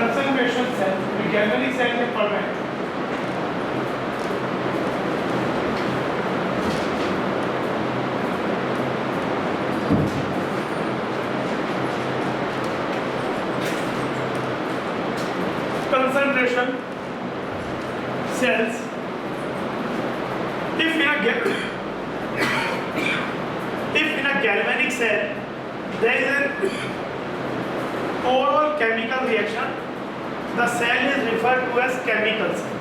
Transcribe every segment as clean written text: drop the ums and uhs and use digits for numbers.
Concentration cell galvanic cell में पढ़ रहे हैं। Concentration cells. If in a galvanic cell there is an overall chemical reaction, the cell is referred to as chemical cell.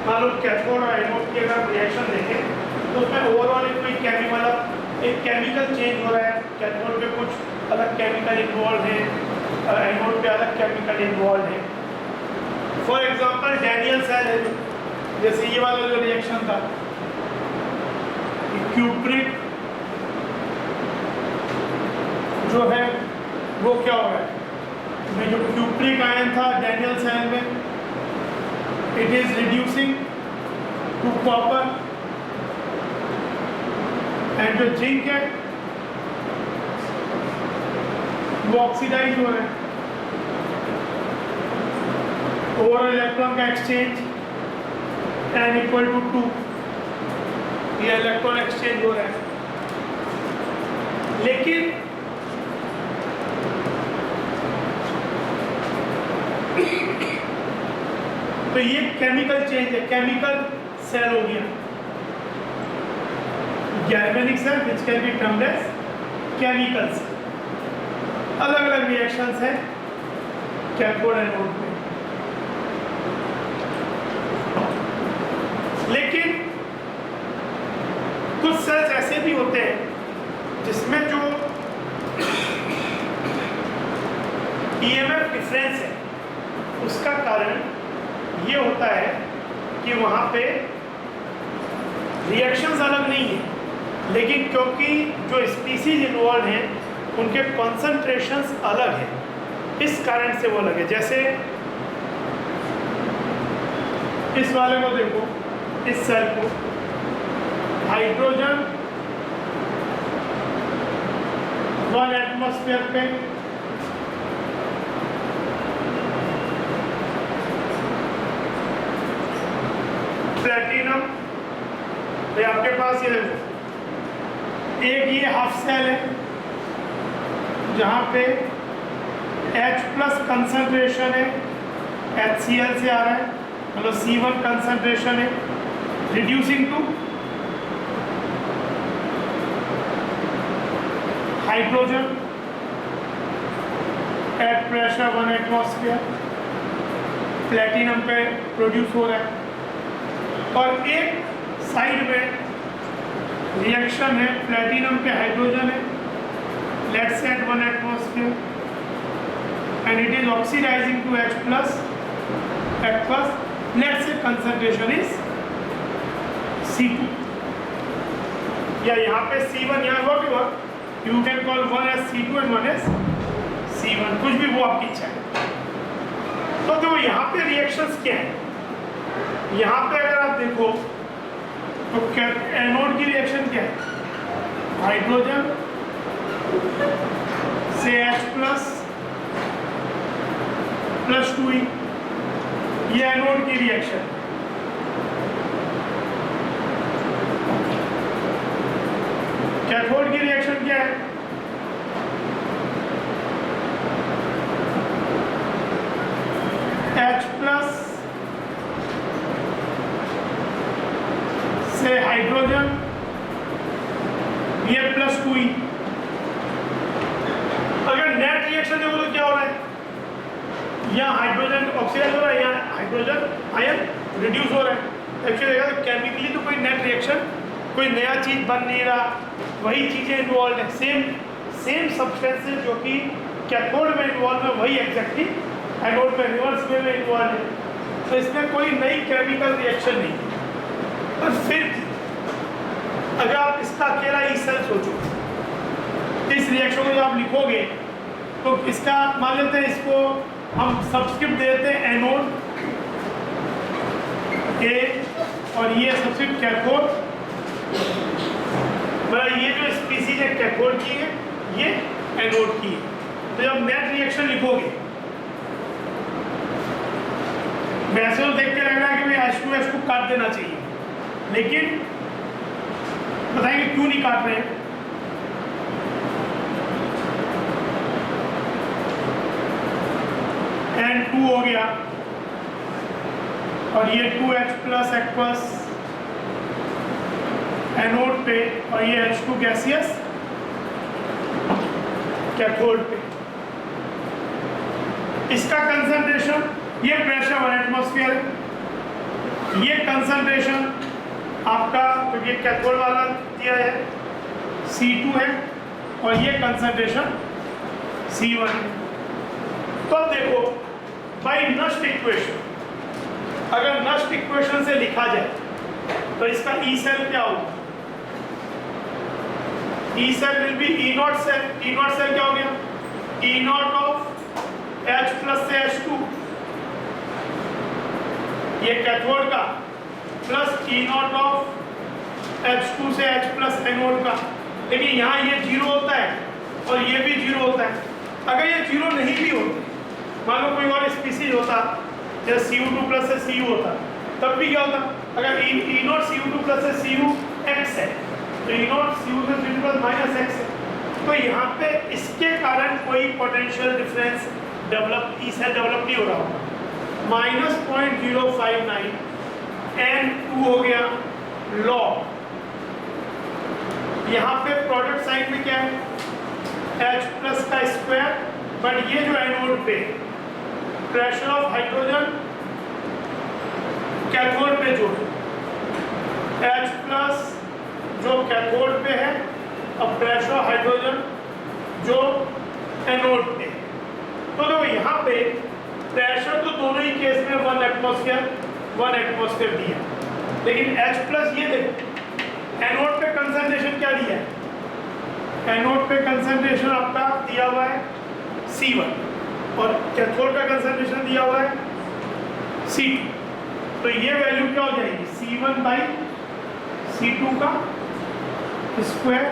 मान लो cathode और anode की अगर reaction देखें तो उसमें ओवरऑल कोई केमिकल एक केमिकल चेंज हो रहा है। कैथोड पे कुछ अलग केमिकल इन्वॉल्व है, एनोड पे अलग केमिकल इन्वॉल्व है। फॉर एग्जाम्पल डैनियल सेल है, जैसे ये वाला जो रिएक्शन था क्यूप्रिक जो है वो क्या हो रहा है, में जो क्यूप्रिक आयन था डैनियल सेल में it is reducing to copper and जो जिंक है वो ऑक्सीडाइज हो रहा है। ओवरऑल इलेक्ट्रॉन का एक्सचेंज n इक्वल टू 2, ये इलेक्ट्रॉन एक्सचेंज हो रहा है। लेकिन तो ये केमिकल चेंज है, केमिकल सेल हो गया galvanic cell which can be termed as chemical cell. अलग अलग रिएक्शंस हैं कैथोड एनोड में। लेकिन कुछ सेल्स ऐसे भी होते हैं जिसमें जो ईएमएफ डिफरेंस है उसका कारण ये होता है कि वहाँ पे रिएक्शंस अलग नहीं है, लेकिन क्योंकि जो स्पीसीज इन्वॉल्व हैं उनके कॉन्सेंट्रेशंस अलग हैं, इस कारण से वो अलग है। जैसे इस वाले को देखो, इस सेल को हाइड्रोजन 1 एटमॉस्फेयर पे प्लेटिनम, तो आपके पास ये देखो एक ये हाफ सेल है जहाँ पे H+ कंसंट्रेशन है, HCl से आ रहा है, मतलब C1 कंसंट्रेशन है, reducing to hydrogen at pressure 1 atmosphere, platinum पे प्रोड्यूस हो रहा है। और एक साइड में रिएक्शन है, प्लेटिनम पे हाइड्रोजन है, let's say at 1 atmosphere and it is oxidising to H+, let's say concentration is C2, या यहाँ पे C1 यहाँ whatever you can call one as C2 and one as C1, कुछ भी वो आपकी इच्छा है। तो जो यहाँ पे रिएक्शंस क्या है, यहाँ पे अगर आप देखो तो एनोड की रिएक्शन क्या है, हाइड्रोजन से H+ + 2E, ये एनोड की रिएक्शन। कैथोड की रिएक्शन क्या है, H+ से हाइड्रोजन ये +2E। अगर नेट रिएक्शन देखो तो क्या हो रहा है, यहाँ हाइड्रोजन ऑक्सीडाइज हो रहा है, यहाँ हाइड्रोजन आयन रिड्यूस हो रहा है। एक्चुअली देखा तो केमिकली तो कोई नेट रिएक्शन, कोई नया चीज़ बन नहीं रहा, वही चीज़ें इन्वॉल्व है, सेम सब्सटेंसेस जो कि कैथोड में इन्वॉल्व है वही एग्जैक्टली एनोड में रिवर्स वे में इन्वॉल्व है। तो इसमें कोई नई केमिकल रिएक्शन नहीं है। और फिर अगर आप इसका अकेला ई सेल सोचो, इस रिएक्शन को जब आप लिखोगे तो इसका मान लेते हैं, इसको हम सब्सक्रिप्ट देते हैं एनोड ए और ये सब्सक्रिप्ट कैथोड, मतलब ये जो स्पीसीज है कैथोड की है, ये एनोड की है। तो जब नेट रिएक्शन लिखोगे वैसे तो देख के लग रहा है कि भाई H2 काट देना चाहिए, लेकिन बताएंगे क्यों नहीं काट रहे हैं। N2 हो गया और ये 2H प्लस एक्वस एनोड पे, और ये H2 गैसियस कैथोड पे। इसका कंसंट्रेशन, ये प्रेशर 1 एटमॉस्फेयर, ये कंसंट्रेशन आपका, क्योंकि कैथोड वाला दिया है C2 है, और ये कंसंट्रेशन C1 है। तो अब देखो बाय नस्ट इक्वेशन, अगर नस्ट इक्वेशन से लिखा जाए तो इसका ई सेल क्या होगा? E cell will be E not cell. E not cell क्या हो गया? E naught of H plus से H2, ये कैथोड का, plus E naught of H2 से H प्लस एनोड का। लेकिन यहाँ ये जीरो होता है और ये भी जीरो होता है। अगर ये जीरो नहीं भी होते, मान लो कोई और स्पीसीज होता जैसे Cu2 प्लस से Cu होता, तब भी क्या होता? अगर ई नॉट Cu2 प्लस से Cu x है तो ई नॉट Cu से Cu प्लस माइनस x है, तो यहाँ पे इसके कारण कोई potential difference develop, E cell develop नहीं हो रहा होगा। -0.059 N2 हो गया लॉग। यहाँ पे प्रोडक्ट साइड में क्या है? H प्लस का स्क्वायर, बट ये जो एनोड पे प्रेशर ऑफ हाइड्रोजन कैथोड पे जो H प्लस जो कैथोड पे है और प्रेशर ऑफ हाइड्रोजन जो एनोड पे। तो देखो यहाँ पे प्रेशर तो दोनों ही केस में 1 एटमॉस्फेयर दिया, लेकिन H प्लस ये देखो एनोड पे कंसंट्रेशन क्या दिया है? एनोड पे कंसंट्रेशन आपका दिया हुआ है C1 और कैथोड का कंसंट्रेशन दिया हुआ है C2। तो ये वैल्यू क्या हो जाएगी? C1 बाई C2 का स्क्वायर,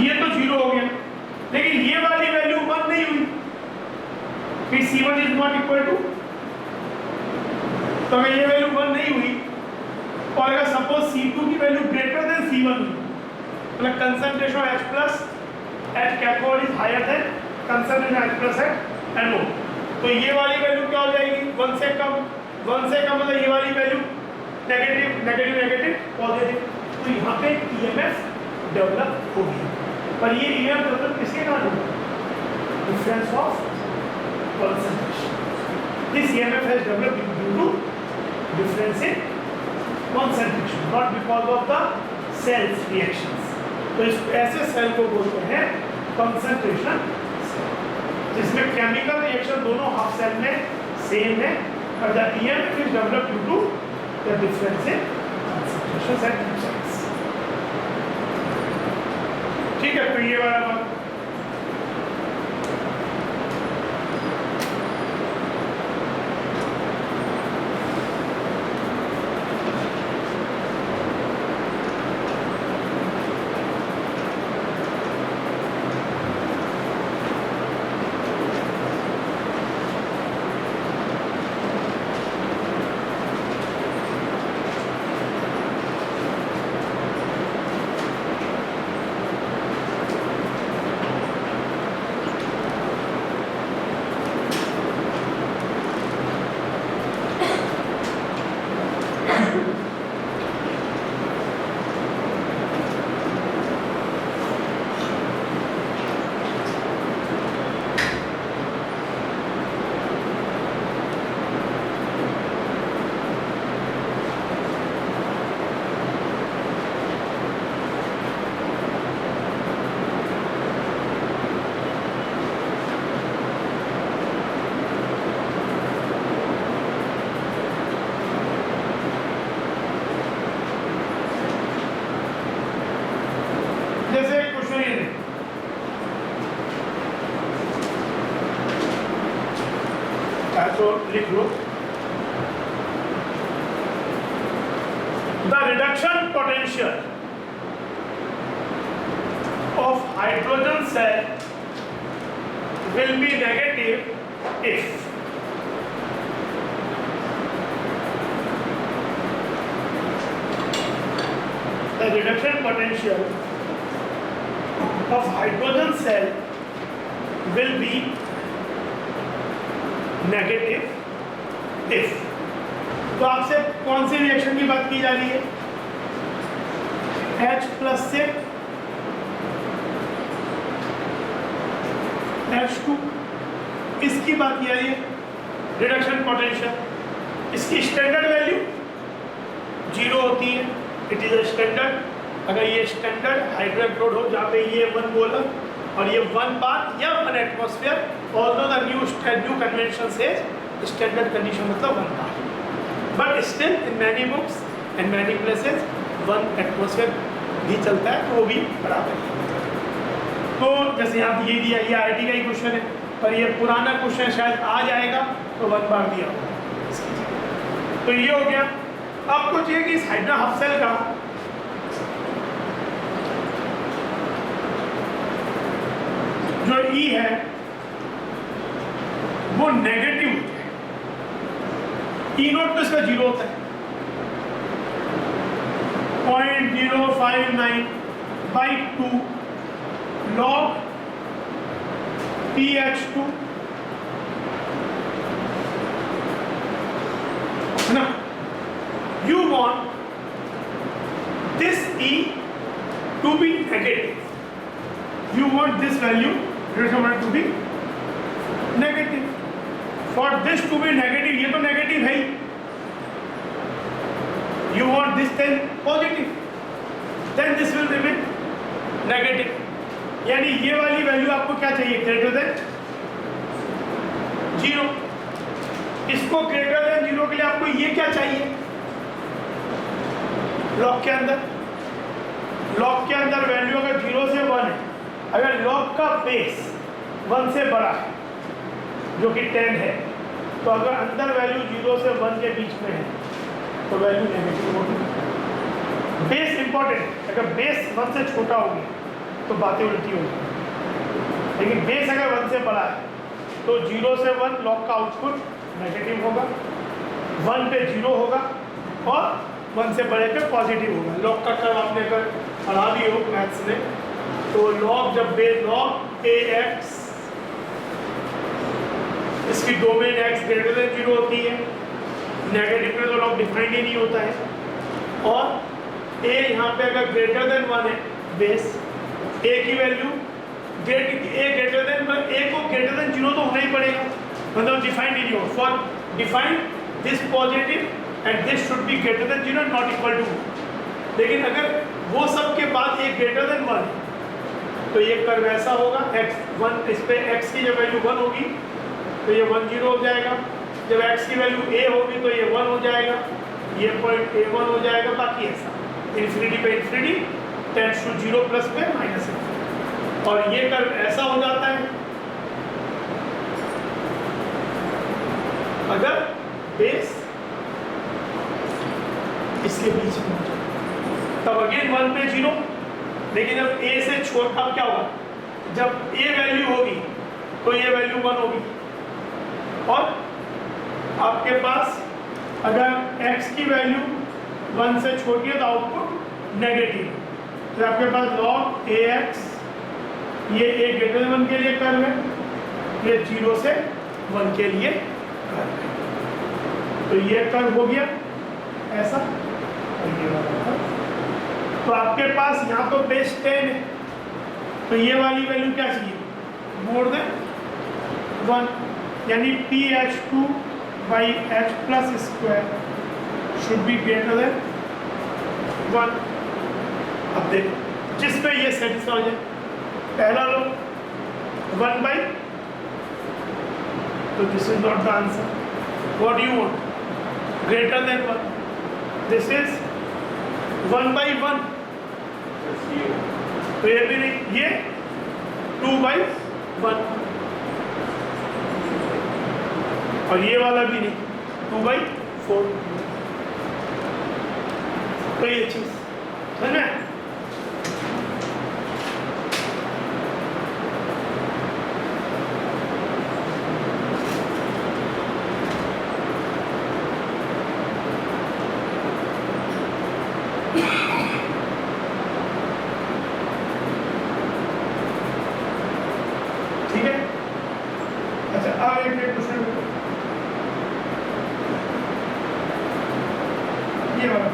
ये तो जीरो हो गया, लेकिन ये वाली वैल्यू 1 नहीं हुई, फिर C1 is not equal to. तो अगर ये वैल्यू 1 नहीं हुई और अगर सपोज C2 की वैल्यू ग्रेटर देन C1 हुई, मतलब concentration of H plus at cathode is higher than concentration H plus at anode, तो ये वाली वैल्यू क्या हो जाएगी? 1 से कम। 1 से कम मतलब ये वाली value negative negative negative positive, तो यहाँ पे EMF डेवलप होगी। पर ये EMF डेवलप किसके कारण होगा? Difference of concentration. This EMF has developed due to difference in concentration, not because of the cells reactions. तो इस ऐसे सेल को बोलते हैं concentration cell, जिसमें केमिकल रिएक्शन दोनों हाफ सेल में सेम है, और the EMF is developed due to the difference in concentrations at two sites. ठीक है, तो ये वाला बात। लिख लो, the reduction potential of hydrogen cell will be negative if the reduction potential of hydrogen cell will be negative if। तो आपसे कौन सी रिएक्शन की बात की जा रही है? H प्लस से H2, इसकी बात की जा रही है रिडक्शन पोटेंशियल। इसकी स्टैंडर्ड वैल्यू 0 होती है, इट इज अ स्टैंडर्ड। अगर ये स्टैंडर्ड हाइड्रोजन हो जहाँ पे ये 1 मोलर और ये 1 बार या 1 atmosphere, although the new convention से स्टैंडर्ड कंडीशन मतलब 1 bar, but still in many books and many places 1 atmosphere भी चलता है, तो वो भी बराबर है। तो जैसे यहाँ ये दिया, ये IIT का ही क्वेश्चन है, पर ये पुराना क्वेश्चन शायद आ जाएगा तो 1 बार दिया होगा। तो ये हो गया। आपको चाहिए कि इस हाइड्रा हब सेल का जो E है वो नेगेटिव होता है। E0 तो इसका 0 होता है, 0.059/2 log pH2 है ना। You want this E to be negative. You want this value to be negative. For this to be negative, ये तो negative है ही। You want this then positive, then this will remain negative। यानी ये वाली value आपको क्या चाहिए? Greater than 0। इसको ग्रेटर देन 0 के लिए आपको ये क्या चाहिए? लॉग के अंदर वैल्यू अगर 0 से 1 है, अगर लॉग का बेस 1 से बड़ा है जो कि 10 है, तो अगर अंदर वैल्यू 0 से 1 के बीच में है तो वैल्यू नेगेटिव होगी। बेस इंपॉर्टेंट है, अगर बेस 1 से छोटा होगी तो बातें उल्टी होगी, लेकिन बेस अगर 1 से बड़ा है तो 0 से 1 लॉग का आउटपुट नेगेटिव होगा, 1 पे 0 होगा और 1 से बड़े पे पॉजिटिव होगा। लॉग का कर्व आपने अगर पढ़ा भी हो मैथ्स में, तो लॉग जब लॉग AX, इसकी डोमेन X ग्रेटर देन 0 होती है, नेगेटिव में तो लॉग डिफाइंड ही नहीं होता है, और A यहाँ पे अगर ग्रेटर देन 1 है बेस, A की value A greater than 1, A को ग्रेटर देन 0 तो होना ही पड़ेगा, मतलब डिफाइंड ही नहीं हो। For defined this positive and this should be greater than 0 not equal to. लेकिन अगर वो सब के बाद A ग्रेटर देन 1 तो ये कर्व ऐसा होगा, x1 इस पे x की जब वैल्यू 1 होगी तो ये 1 0 हो जाएगा, जब x की वैल्यू A होगी तो ये 1 हो जाएगा, ये पॉइंट A1 हो जाएगा, बाकी ऐसा इन्फिनिटी पे इन्फिनिटी, टेंड्स टू 0 प्लस पे माइनस, और ये कर्व ऐसा हो जाता है अगर बेस इसके बीच में हो जाए, तब अगेन 1 पे 0। लेकिन जब A से छोटा क्या होगा? जब A वैल्यू होगी तो ये वैल्यू 1 होगी, और आपके पास अगर x की वैल्यू 1 से छोटी है तो आउटपुट नेगेटिव। तो आपके पास log AX, ये A ग्रेटर देन 1 के लिए कर्व है, ये 0 से 1 के लिए कर्व है। तो ये कर्व हो गया ऐसा, और ये वाला कर्व। तो आपके पास यहाँ तो बेस 10 है, तो ये वाली वैल्यू क्या चाहिए? मोर देन 1, यानी pH2/H plus square should be greater then 1। अब देखो जिस पे ये सेटिस्फाई हो जाए, पहला लो 1/, तो this is not the answer. What you want? Greater than 1, this is 1/1, तो ये भी नहीं, ये 2/1, और ये वाला भी नहीं, 2/4। तो ये चीज समझ में? अब एक क्वेश्चन ये वाला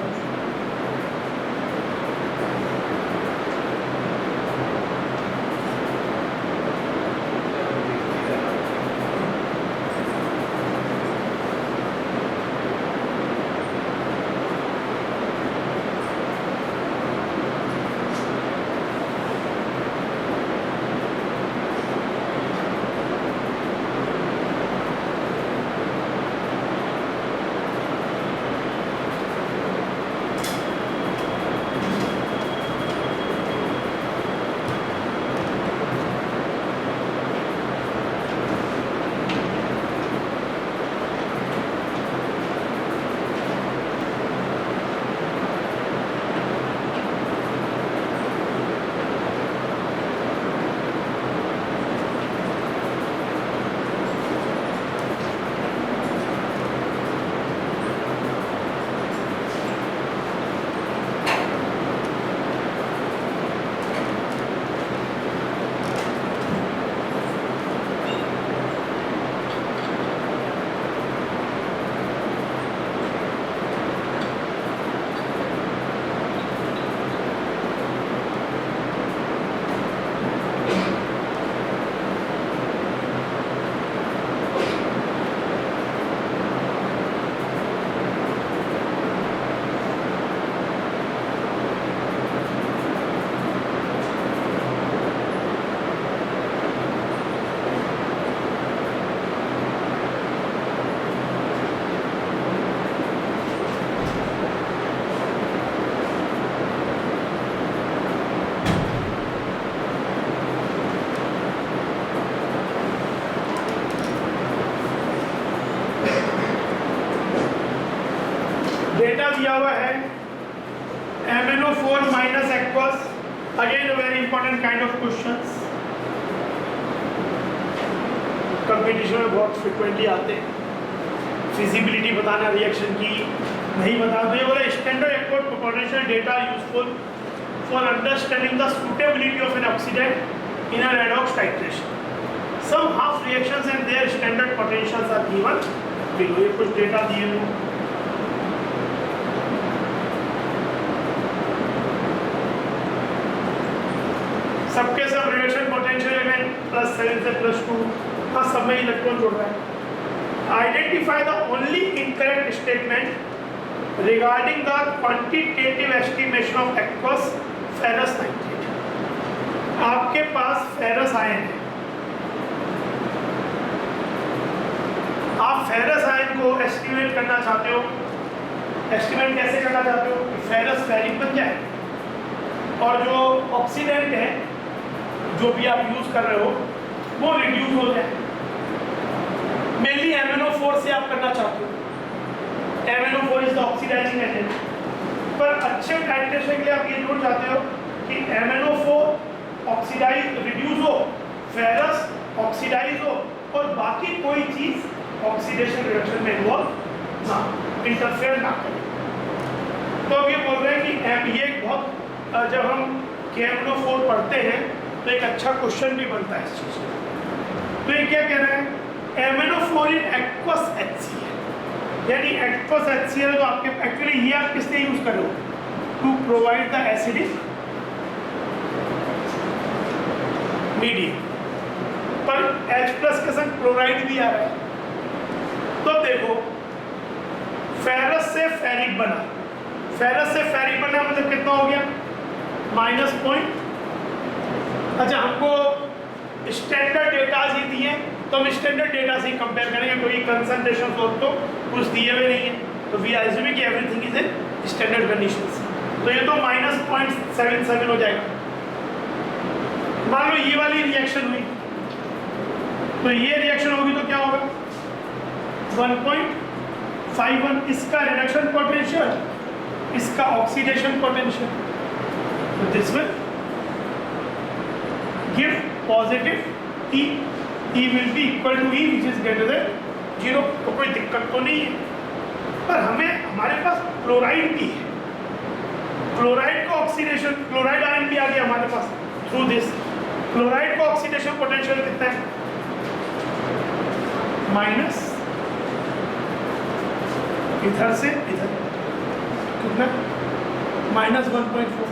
डेटा दिया हुआ है MnO4 minus aqueous, again a very important kind of questions, competition में बहुत फ्रिक्वेंटली आते हैं। फिजिबिलिटी बताना रिएक्शन की नहीं बता दो, ये बोले standard electrode potential data useful for understanding the suitability of an oxidant in a redox titration. Some half reactions and their standard potentials are given below. ये कुछ डेटा दिए हुए सबके सब रिएक्शन पोटेंशियल में +7 से +2, हाँ सब में इलेक्ट्रॉन जोड़ रहा है। Identify the only incorrect statement regarding the quantitative estimation of aqueous ferrous nitrate. आपके पास फेरस आयन है, आप फेरस आयन को एस्टिमेट करना चाहते हो। एस्टिमेट कैसे करना चाहते हो कि फेरस फेरिक बन जाए और जो ऑक्सीडेंट है जो भी आप यूज कर रहे हो वो रिड्यूस हो जाए। मेनली MnO4 से आप करना चाहते हो। MnO4 is the oxidising agent, पर अच्छे टाइट्रेशन के लिए आप ये जरूर चाहते हो कि MnO4 ऑक्सीडाइज रिड्यूस हो, फेरस ऑक्सीडाइज हो और बाकी कोई चीज ऑक्सीडेशन रिएक्शन में इन्वॉल्व ना, इंटरफेयर ना करे। तो अब ये बोल रहे हैं कि ये बहुत जब हम MnO4 पढ़ते हैं तो एक अच्छा क्वेश्चन भी बनता है इस चीज का। तो ये क्या कह रहे हैं, MnO4 इन एक्वस HCl, यानी एक्वस HCl तो आपके एक्चुअली ये आप किस लिए यूज करो to provide the acidic medium, पर H+ के संग क्लोराइड भी आ रहा है। तो देखो फेरस से फेरिक बना, फेरस से फेरिक बना मतलब कितना हो गया -0. अच्छा हमको स्टैंडर्ड डेटा ही दिए तो हम स्टैंडर्ड डेटा से ही कंपेयर करेंगे, कोई कंसंट्रेशन तो कुछ दिए हुए नहीं है, तो वी आर एज्यूमिंग कि everything is in standard conditions. तो ये तो -0.77 हो जाएगा। मान लो ये वाली रिएक्शन हुई तो ये रिएक्शन होगी तो क्या होगा 1.51, इसका रिडक्शन पोटेंशियल, इसका ऑक्सीडेशन पोटेंशियल, तो this will give positive E, E will be equal to E which is greater than 0। तो कोई दिक्कत तो नहीं है, पर हमें हमारे पास क्लोराइड भी है, क्लोराइड का ऑक्सीडेशन, क्लोराइड आयन भी आ गया हमारे पास थ्रू दिस। क्लोराइड का ऑक्सीडेशन पोटेंशियल कितना है माइनस इधर से इधर कितना -1.4।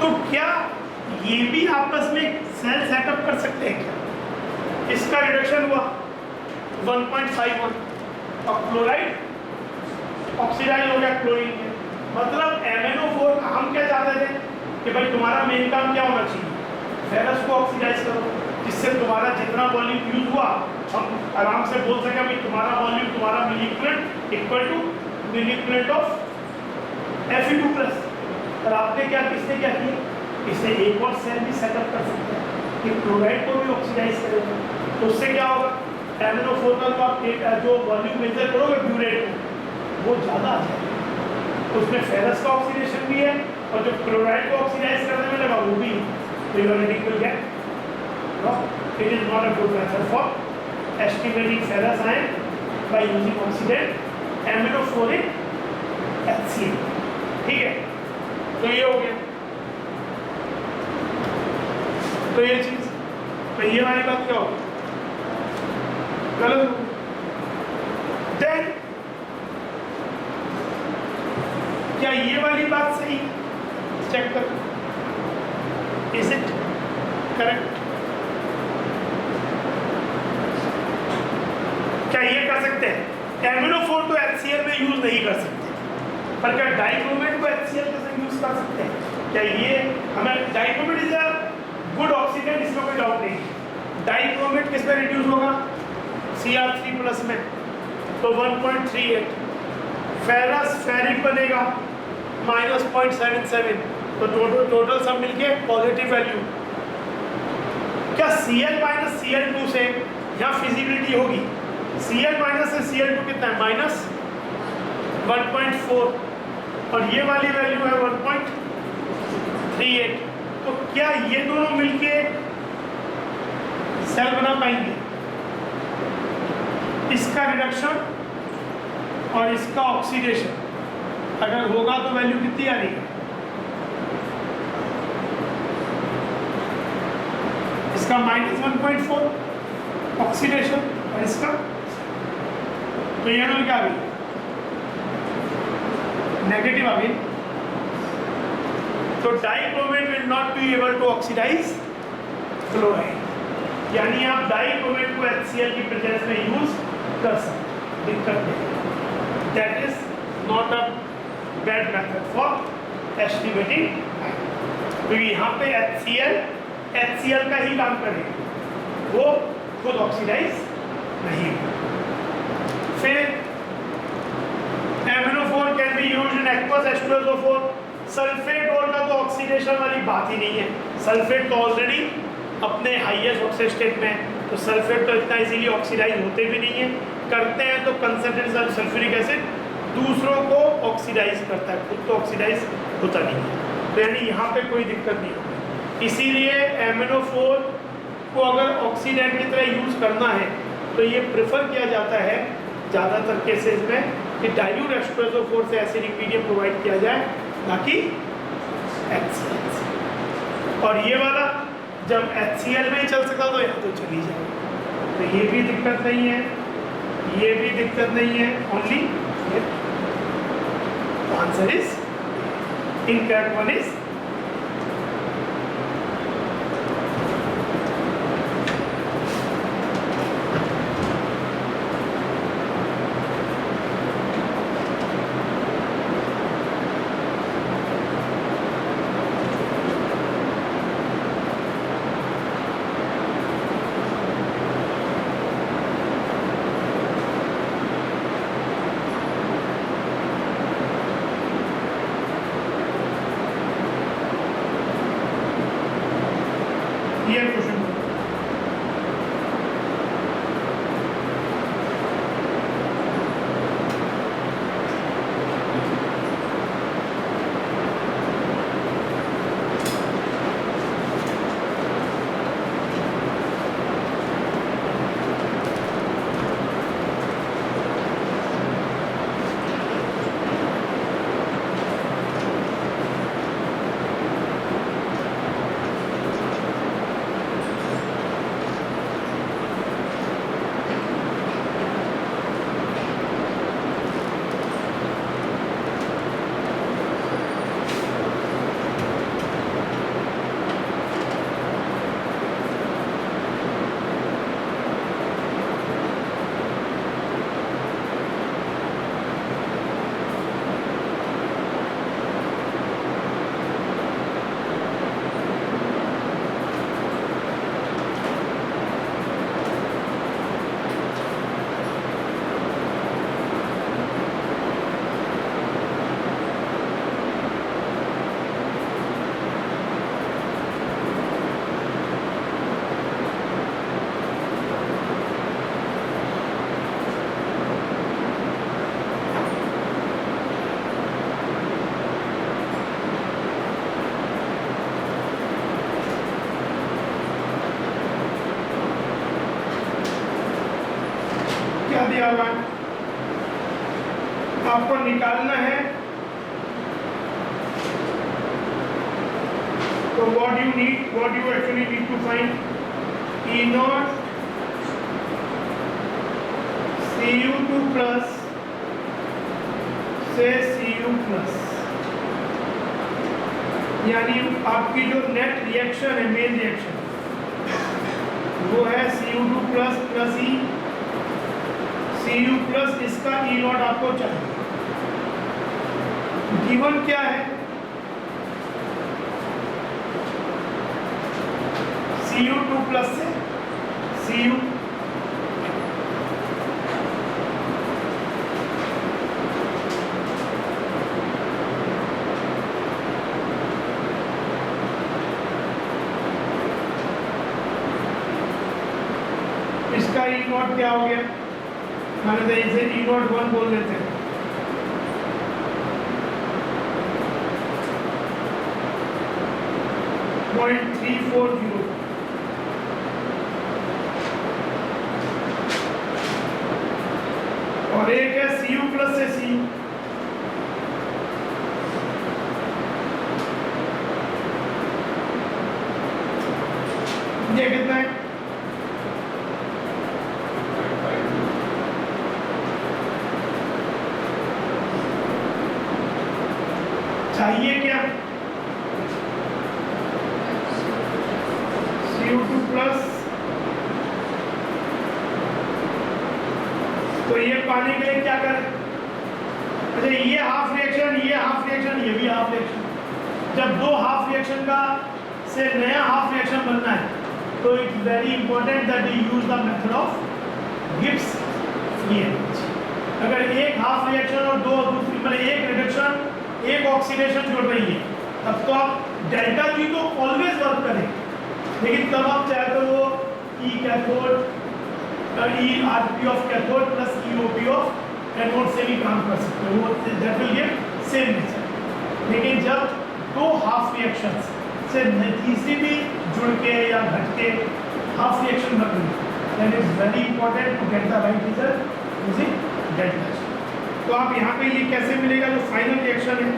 तो क्या ये भी आपस में सेल सेटअप कर सकते हैं क्या? इसका रिडक्शन हुआ 1.51 और क्लोराइड ऑक्सीडाइज हो गया क्लोरीन में। मतलब MnO4 हम क्या चाहते थे कि भाई तुम्हारा मेन काम क्या होना चाहिए, फेरस को ऑक्सीडाइज करो, जिससे तुम्हारा जितना वॉल्यूम यूज हुआ हम आराम से बोल सकें भाई तुम्हारा वॉल्यूम, तुम्हारा मिलीक्यूलेट इक्वल टू मिलीक्यूलेट ऑफ Fe2+। और आपने क्या, किसने क्या किया, इसे एक और सेल भी सेटअप कर सकते हैं कि क्लोराइड को भी ऑक्सीडाइज करेगा। तो उससे क्या होगा, MnO4 का तो आप जो वॉल्यूम मेजर करोगे ब्यूरेट में वो ज़्यादा आ जाएगा, उसमें फेरस का ऑक्सीडेशन भी है और जो क्लोराइड को ऑक्सीडाइज करने में लगा वो भी। तो you already will get it is not a good method for estimating ferrous ion by using oxidant MnO4 in HCl। ठीक है, तो ये हो गया। तो ये चीज, तो ये हमारी बात क्या होगी, गलत। देन क्या ये वाली बात सही है, चेक कर, इज इट करेक्ट? क्या ये कर सकते हैं? MnO4 तो HCl में यूज नहीं कर सकते, पर क्या डाइक्रोमेट को HCl के साथ यूज कर सकते हैं? क्या ये हमें, dichromate is a good oxidant, इसमें कोई डाउट नहीं। डाइक्रोमेट किस में रिड्यूस होगा, Cr3+ में, तो 1.38। फेरस फेरिक बनेगा -0.77, तो टोटल सब मिलके पॉजिटिव वैल्यू। क्या Cl - Cl2 से यहाँ फिजिबिलिटी होगी? Cl - से Cl2 कितना है, -1.4 और ये वाली वैल्यू है 1.38। तो क्या ये दोनों मिलके सेल बना पाएंगे? इसका रिडक्शन और इसका ऑक्सीडेशन अगर होगा तो वैल्यू कितनी आ रही है, इसका -1.4 ऑक्सीडेशन और इसका, तो ये दोनों क्या आ गई, नेगेटिव आ गई। तो dichromate will not be able to oxidise chloride, यानी आप डाइक्रोमेट को HCl की प्रेजेंस में यूज कर सकते, दिक्कत नहीं। That is not a bad method for estimating, क्योंकि यहाँ पे HCl का ही काम करेगा, वो खुद ऑक्सीडाइज नहीं। फिर MnO4 can be used in aqueous H2SO4। Sulphate और का तो ऑक्सीडेशन वाली बात ही नहीं है, सल्फेट तो ऑलरेडी अपने हाईएस्ट ऑक्सीडेशन स्टेट में है, तो सल्फेट तो इतना इजीली ऑक्सीडाइज होते भी नहीं है, करते हैं तो कंसंट्रेटेड सल्फ्यूरिक एसिड दूसरों को ऑक्सीडाइज करता है, खुद तो ऑक्सीडाइज होता नहीं है। तो यानी यहाँ पे कोई दिक्कत नहीं होगी। इसीलिए MnO4 को अगर ऑक्सीडेंट की तरह यूज़ करना है तो ये प्रेफर किया जाता है ज़्यादातर केसेस में कि डाइल्यूट H2SO4 से एसिडिक मीडियम प्रोवाइड किया जाए, बाकी HCl। और ये वाला जब HCl में ही चल सका तो यहाँ तो चली जाए, तो ये भी दिक्कत नहीं है, ये भी दिक्कत नहीं है, only answer is incorrect, one is दिया हुआ है, आपको निकालना है। तो what you actually need to find E naught Cu2 plus से Cu प्लस, यानी आपकी जो नेट रिएक्शन है, मेन रिएक्शन, वो है Cu2 plus plus E, Cu plus, इसका E नॉट आपको चाहिए। गिवन क्या है? Cu2 प्लस से Cu, इसका E नॉट क्या हो गया? मैंने तो इसे E नॉट 1 बोल देते हैं। पॉइंट 340, और एक है Cu प्लस से Cu, ये कितना है? चाहिए क्या? Cu2 प्लस, तो ये पाने के लिए क्या करें? अच्छा, ये हाफ रिएक्शन, ये हाफ रिएक्शन, ये भी हाफ रिएक्शन। जब दो हाफ रिएक्शन का से नया हाफ रिएक्शन बनना है, तो it's very important that you use the method of Gibbs free energy. अगर एक हाफ रिएक्शन और दो दूसरी, मतलब एक रिडक्शन एक ऑक्सीडेशन जुड़ रही है, तब तो आप डेल्टा जी तो ऑलवेज वर्क करें, लेकिन तब आप चाहे तो वो ई cathode, E RP of cathode plus EOP of anode से भी काम कर सकते हो, वो that will give same nature. लेकिन जब दो हाफ रिएक्शंस से तीसरी भी जुड़ के या घट के हाफ रिएक्शन बन रही है, then it's very important to get the right result using delta G. तो आप यहाँ पे ये कैसे मिलेगा? जो फाइनल रिएक्शन है,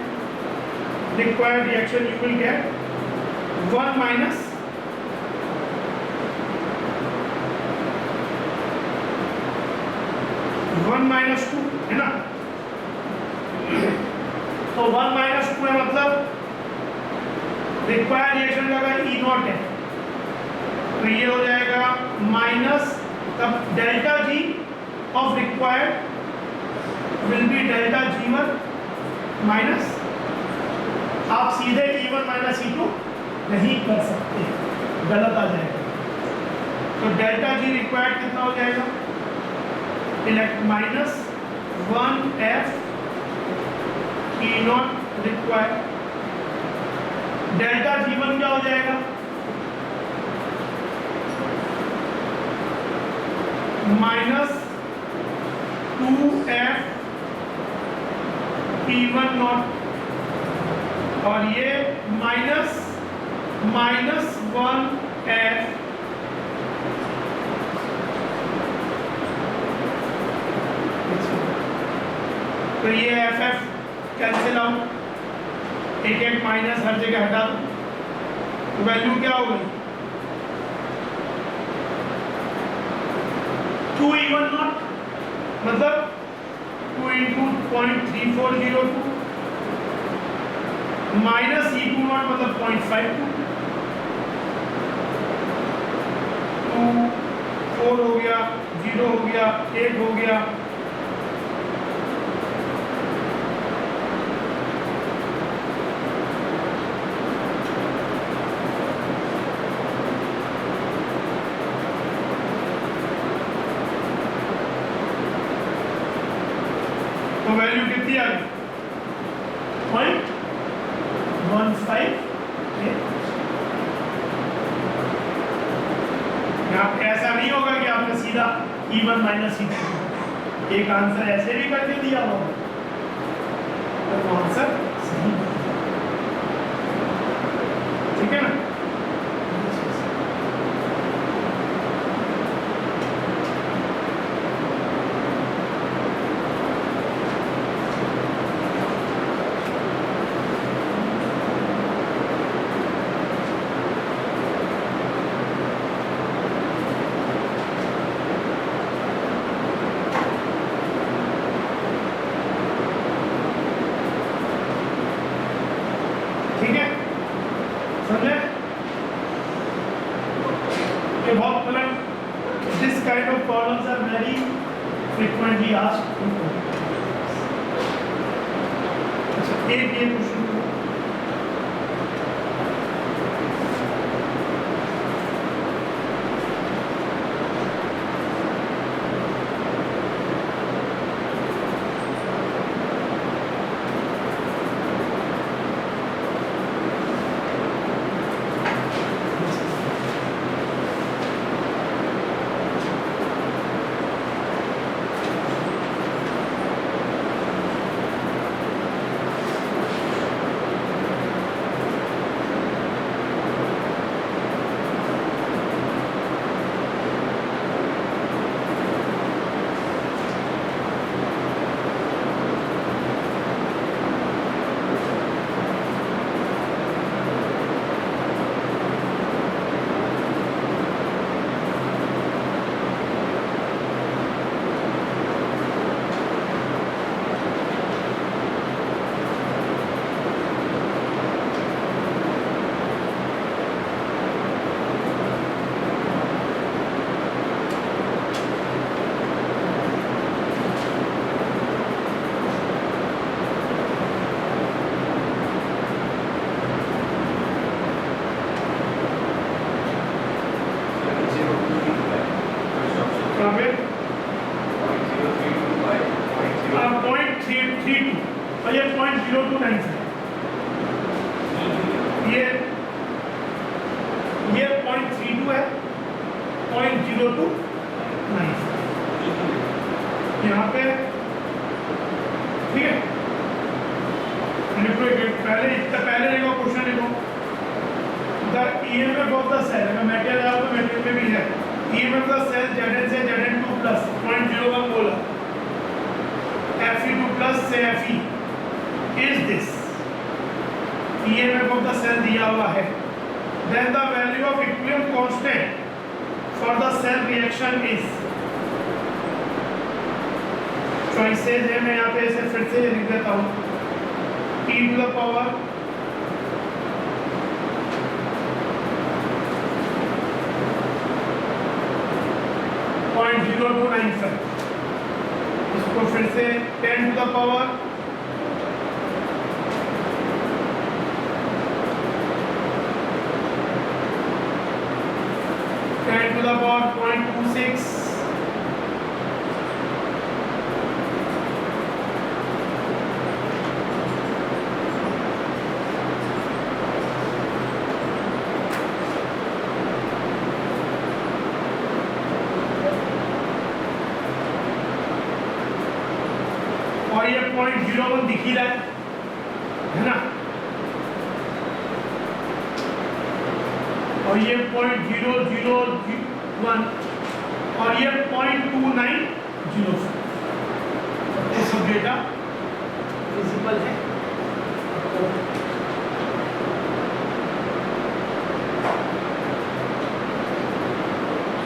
required reaction, you will get 1 minus -2 है ना। तो 1 - 2 है, मतलब रिक्वायर्ड रिएक्शन का अगर E नॉट है तो ये हो जाएगा माइनस, तब delta G of required will be delta G1 minus, आप सीधे E1 माइनस E2 नहीं कर सकते, गलत आ जाएगा। तो डेल्टा जी रिक्वायर्ड कितना हो जाएगा? Elect minus 1F E not required, delta G1 क्या हो जाएगा? माइनस 2F P1 नॉट, और ये माइनस 1F तो ये FF कैंसिल आउट, एक माइनस हर जगह हटा दो, तो वैल्यू क्या हो गई? 2E1 नॉट, मतलब 2 इंटू 0.3402 माइनस E2 नॉट, मतलब 0.52, 2 4 हो गया, 0 हो गया, 8 हो गया, तो वैल्यू कितनी आ गई? 0.15। यहाँ पे ऐसा नहीं होगा कि आपने सीधा E1 माइनस E2, एक आंसर ऐसे भी करके दिया होगा, तो वो आंसर सही, ठीक है ना। This kind of problems are very frequently asked. अच्छा, एक ये क्वेश्चन यहाँ पे ठीक है। पहले देखो क्वेश्चन देखो, the EMF of the cell, अगर मेटेरियल है तो मेटेरियल में भी है, ईएमएफ द सेल Zn से Zn2 प्लस 0.01 बोला, Fe2 प्लस से Fe is this EMF of the cell दिया हुआ है, then the value of equilibrium constant for the cell reaction is, choices है, मैं यहाँ पे इसे फिर से लिख देता हूँ, e to the power .0295, इसको फिर से 10 to the power .26, और ये 0.01 दिख ही रहा है ना, और ये 0.001 और ये 0.2905, ये सब डेटा विजिबल है।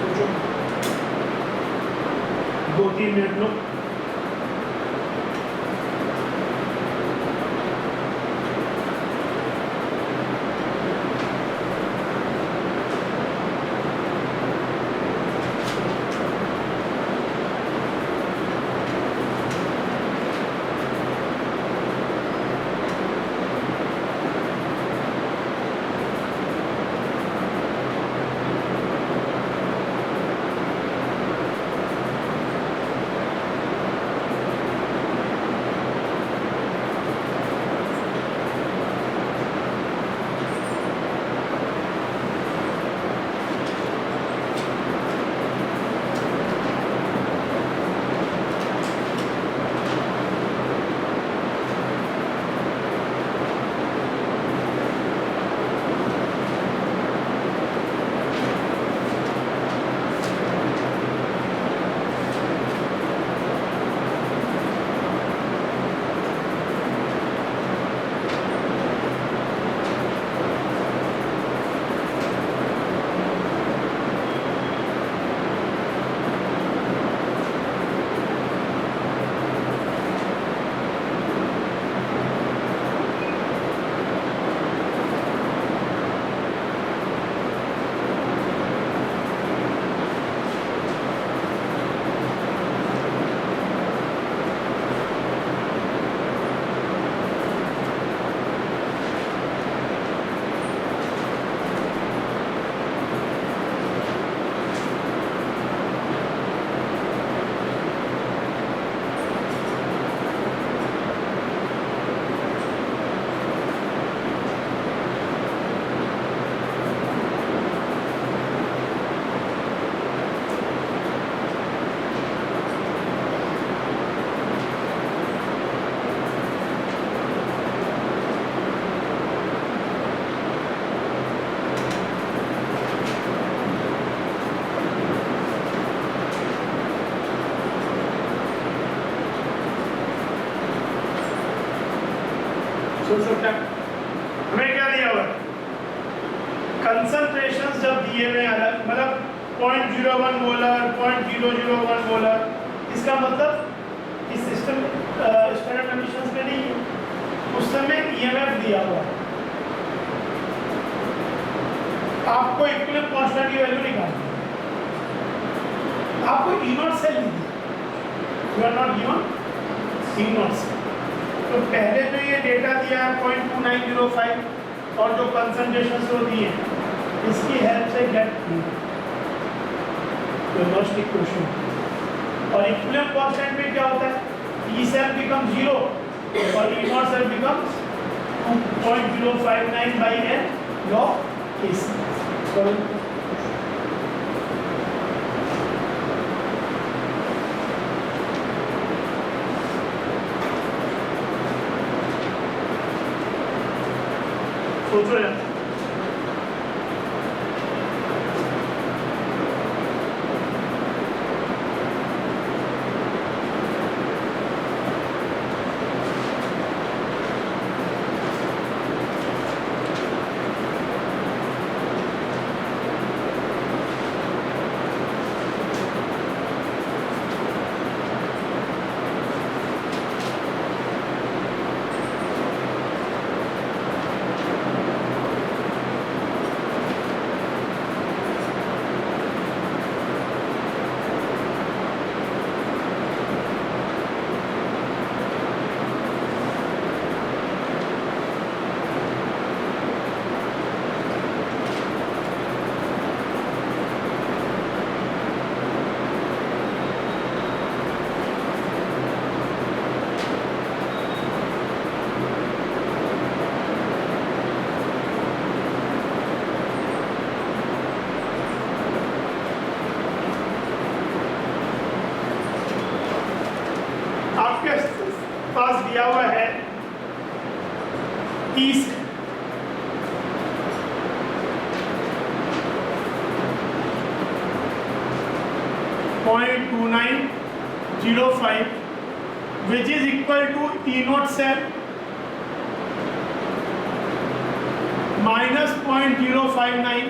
सोचो 2-3 मिनट लो, बोल सकते हैं। हमें क्या दिया हुआ है, कंसंट्रेशन जब दिए हुए अलग, मतलब 0.01 मोलर, 0.001 मोलर, इसका मतलब इस सिस्टम स्टैंडर्ड कंडीशंस में नहीं है, उस समय ईएमएफ दिया हुआ है। आपको इक्विलिब्रियम कांस्टेंट की वैल्यू निकालनी है, आपको ई नॉट सेल दी, you are not given e not cell. तो पहले जो ये डेटा दिया है 0.2905 और जो कंसंट्रेशन जो दिए हैं, इसकी हेल्प से गेट डायग्नोस्टिक क्वेश्चन। और इक्विलिब्रियम कांस्टेंट में क्या होता है, ई सेल बिकम 0 और e not cell becomes 2.059 by n log Kc। सोचो यार, पास दिया हुआ है 30 0.2905 which is equal to E naught cell minus 0.059।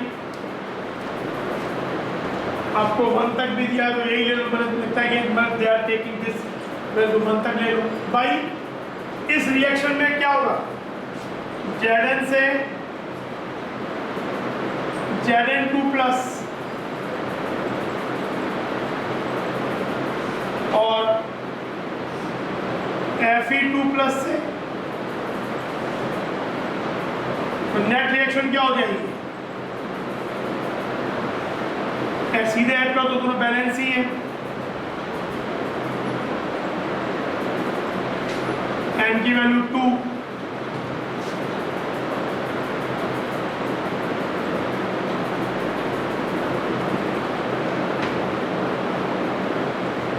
आपको 1 तक भी दिया तो यही ले लो, लगता है कि दे आर टेकिंग दिस, मैं तो 1 तक ले लो भाई। इस रिएक्शन में क्या होगा, Zn से Zn2 प्लस और Fe2 प्लस से तो नेट रिएक्शन क्या हो जाएगी, सीधे ऐड करो तो दोनों बैलेंस ही है, n की वैल्यू 2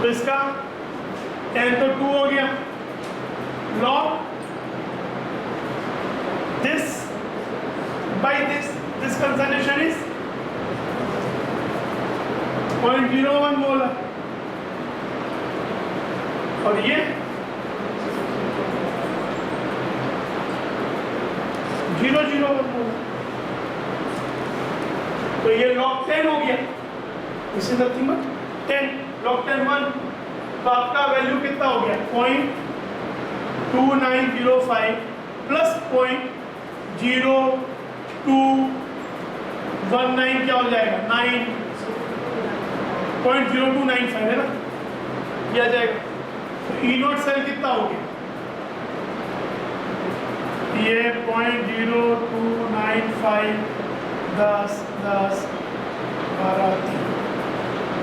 तो इसका n तो 2 हो गया, log this by this concentration is 0.01 molar और ये 0.01 मोलर, तो ये log 10 हो गया, इसे नथिंग बट 10 log 10 1, तो आपका वैल्यू कितना हो गया 0.2905 प्लस 0.0219 क्या हो जाएगा 9.0295 है ना, किया जाएगा। तो ई नॉट सेल कितना हो गया, ये 0.0295 10 10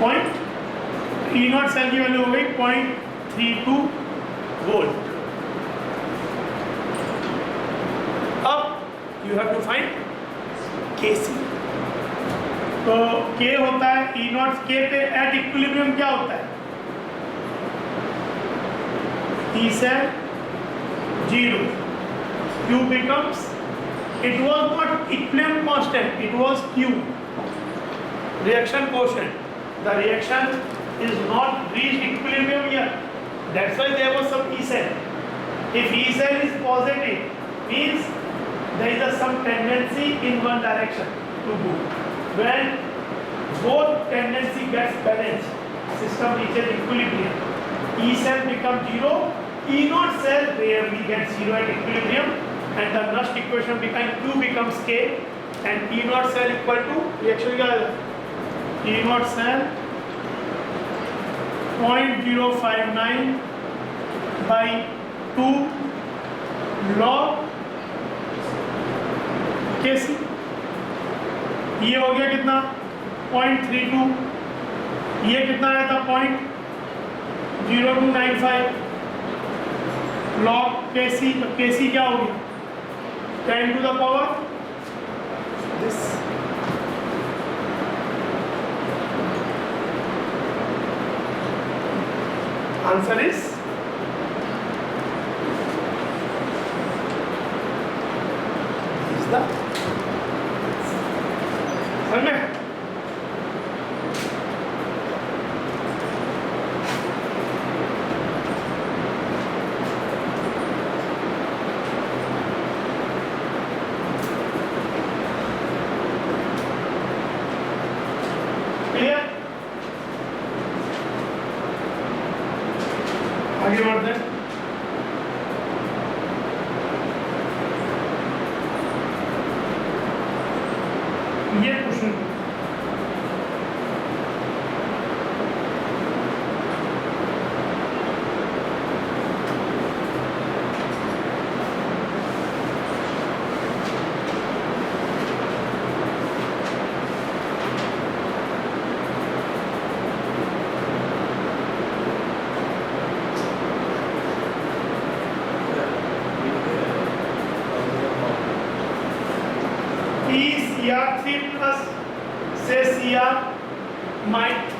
12 3 ई नॉट सेल की वैल्यू हो गई 0.32 वोल्ट। अब you have to find Kc। तो K होता है E नॉट, K पे एट इक्विलिब्रियम क्या होता है, E cell 0, Q becomes, it was not equilibrium constant, it was Q, reaction quotient. The reaction is not reached equilibrium yet, that's why there was some E cell. If E cell is positive, we means there is some tendency in one direction to go. When both tendency gets balanced, system reaches equilibrium. E cell becomes 0, E naught cell rarely gets 0 at equilibrium, and the Nernst equation becomes Q becomes K, and E naught cell equal to reaction क्या है? E naught cell 0.059 by 2 log Kc. ये हो गया कितना 0.32, ये कितना आया था 0.0295 log Kc. तो Kc क्या हो गया 10 to the power this. Answer is the समझ में? आगे बढ़ते हैं. ये क्वेश्चन CR3 प्लस से CR माइनस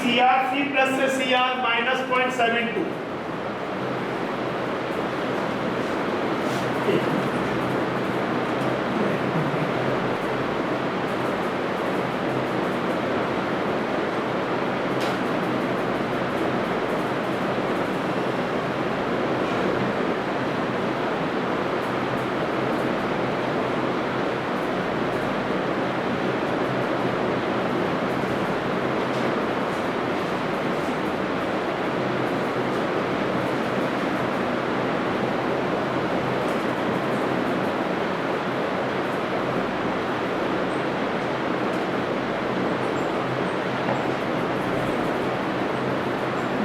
CR3 प्लस से CR minus 0.72.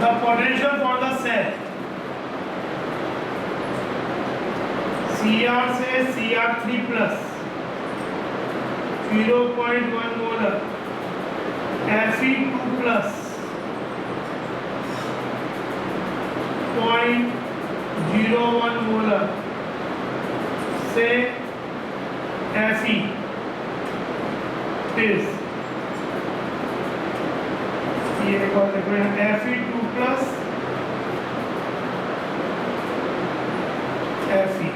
The potential for the cell CR से CR3 plus 0.1 molar Fe2 plus 0.01 molar से Fe is ये एक और देखो यहाँ Fe2 plus Fe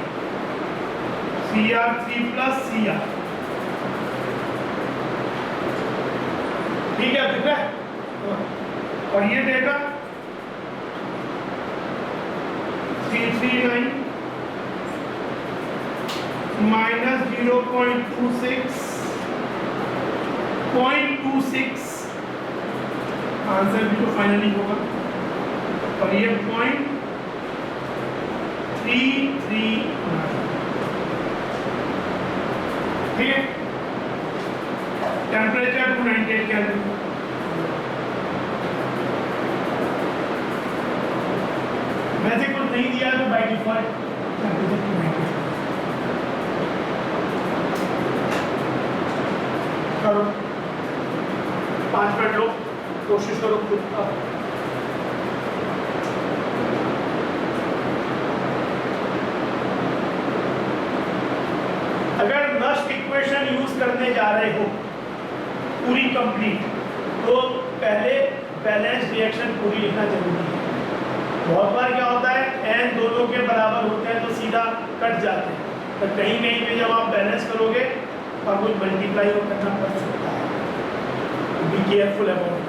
CR3 plus Cr. ठीक है दिख रहा है. और ये डेटा C39 माइनस 0.26 आंसर भी तो फाइनली होगा. और ये 0.33 ठीक है. Temperature 298 kelvin. वैसे कुछ नहीं दिया तो बाय डिफॉल्ट टेम्परेचर 298 करो. 5 मिनट लो, कोशिश करो खुद का. अगर नर्स्ट इक्वेशन यूज करने जा रहे हो पूरी कंप्लीट, तो पहले बैलेंस रिएक्शन पूरी लिखना जरूरी है. बहुत बार क्या होता है एन दोनों के बराबर होते हैं तो सीधा कट जाते हैं, तो कहीं कहीं पे जब आप बैलेंस करोगे तो आपको मल्टीप्लाई करना पड़ सकता है। Be careful about.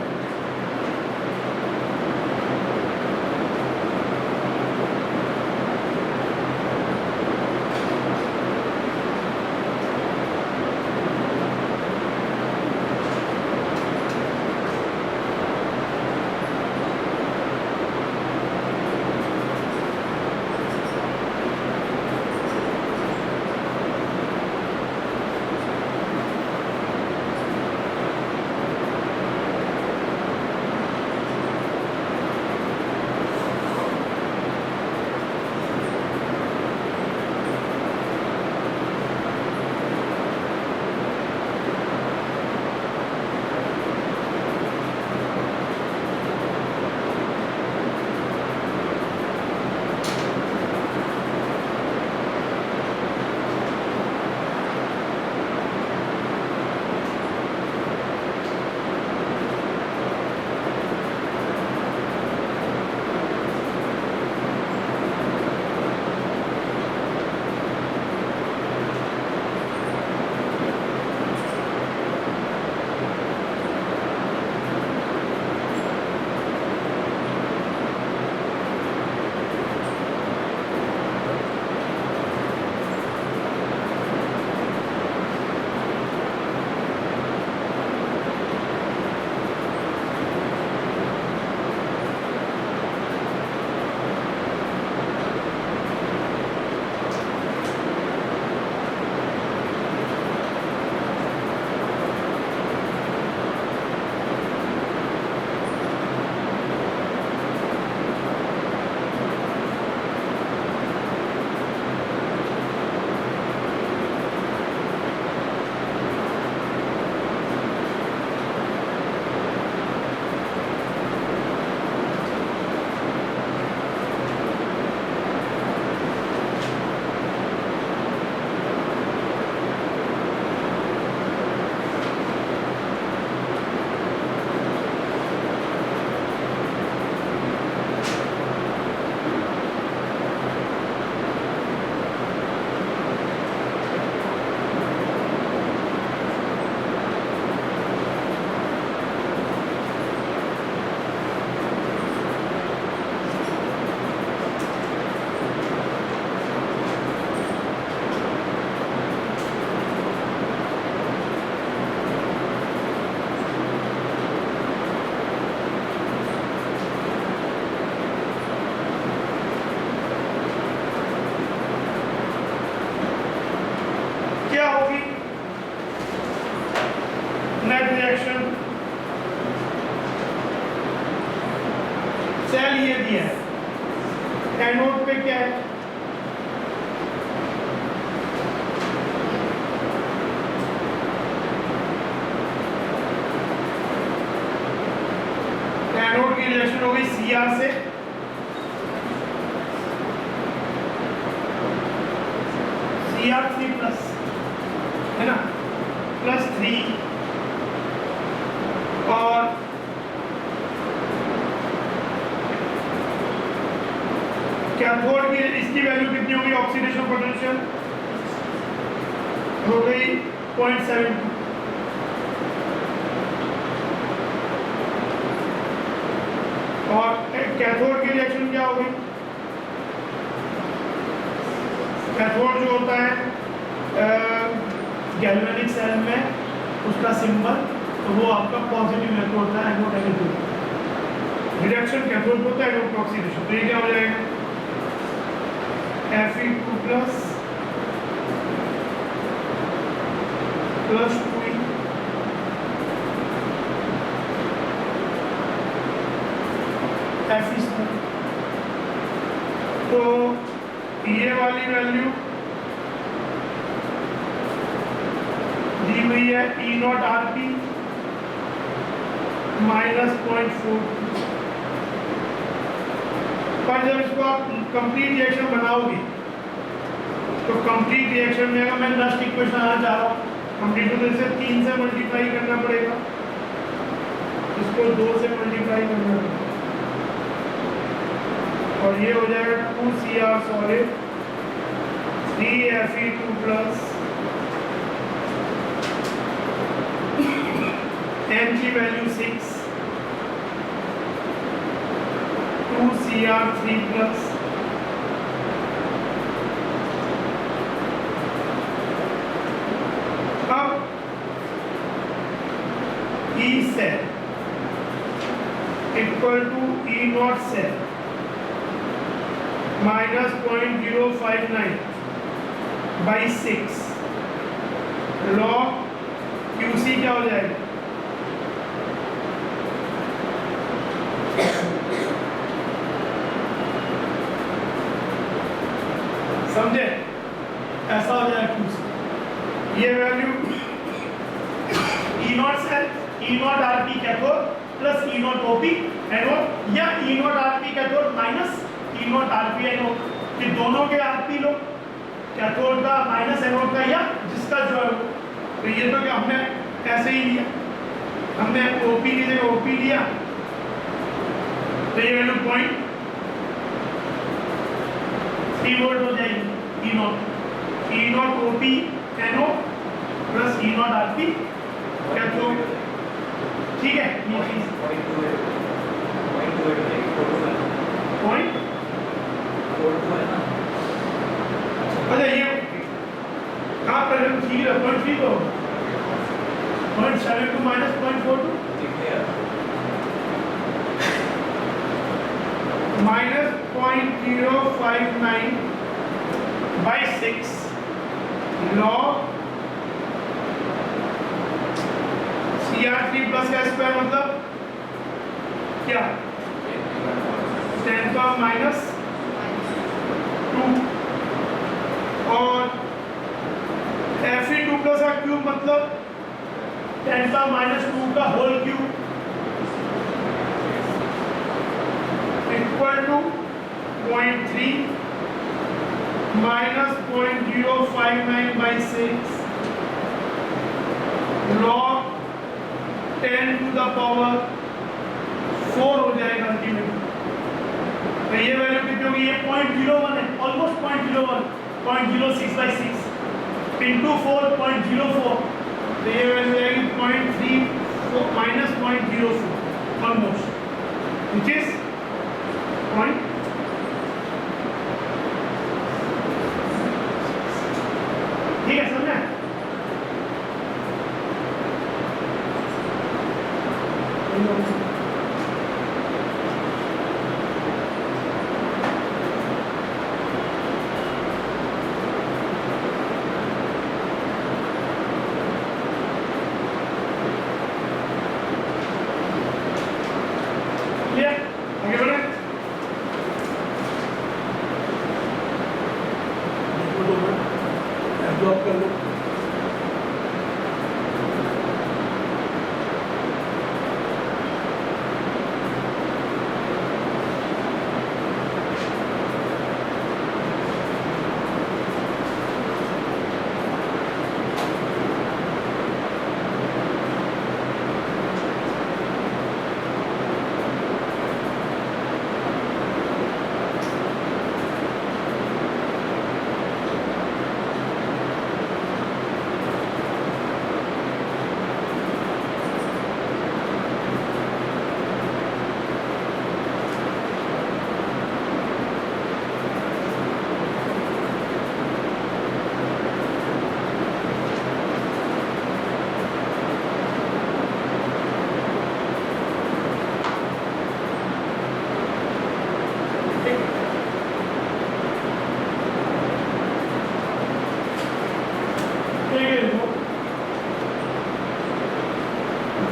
सेल ये दिया है, एनोड पे क्या है, एनोड की रिएक्शन हो गई Cr से, Cr3 प्लस है ना, +3 और कैथोड की इसकी वैल्यू कितनी होगी, ऑक्सीडेशन पोटेंशियल हो गई 0.7 और कैथोड की रिएक्शन क्या होगी, कैथोड जो होता है गैल्वेनिक सेल में उसका सिंबल तो वो आपका पॉजिटिव नेगेटिव होता है, एनोड नेगेटिव रिडक्शन कैथोड को होता है, एनोड ऑक्सीडेशन। तो ये क्या हो जाएगा Fe2 प्लस 2 Fe2। तो ये वाली वैल्यू दी हुई है E0RP -0.4। पर जब इसको आप कंप्लीट रिएक्शन बनाओगे तो कंप्लीट रिएक्शन में अगर मैं लास्ट इक्वेशन आना चाह रहा हूँ, कंप्लीट तो इसे 3 से मल्टीप्लाई करना पड़ेगा, इसको 2 से मल्टीप्लाई करना पड़ेगा और ये हो जाएगा 2Cr solid 3Fe2 plus n की वैल्यू 6 2Cr3 प्लस अब E cell equal to E naught cell minus 0.059 by 6 log QC क्या हो जाएगा? समझे? ऐसा हो जाएगा QC। ये वैल्यू E naught cell E naught RP cathode plus E naught OP anode या E naught RP cathode minus E naught RP anode, कि दोनों के RP लो, कैथोड का माइनस एनोड का या जिसका जो है। तो ये तो क्या हमने ऐसे ही लिया, हमने OP की जगह OP लिया, तो ये वैल्यू 0.3 वोल्ट हो जाएगी। E naught OP anode plus E naught RP cathode, ठीक है। ये चीज पॉइंट अच्छा ये कहाँ पर ठीक है 0.3 को 0.72 minus 0.42 minus 0.059 by 6 log CR3 plus का स्क्वायर मतलब क्या 10 का माइनस 2 और Fe2 प्लस का क्यूब मतलब 10 का माइनस 2 का whole cube equal to 0.3 minus 0.059 by 6 log 10 to the power 4 हो जाएगा अल्टीमेटली। तो ये वैल्यू कितनी होगी? ये 0.01 है, ऑलमोस्ट 0.01 0.06 बाई 6 इंटू 4.04, तो ये वैल्यू आएगी 0.3 minus 0.04 almost, which is point. ठीक है, समझा?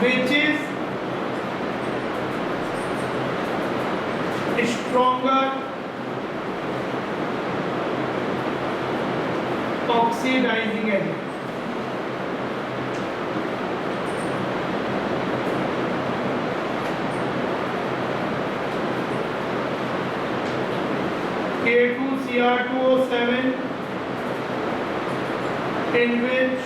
Which is stronger oxidizing agent? K2Cr2O7 in which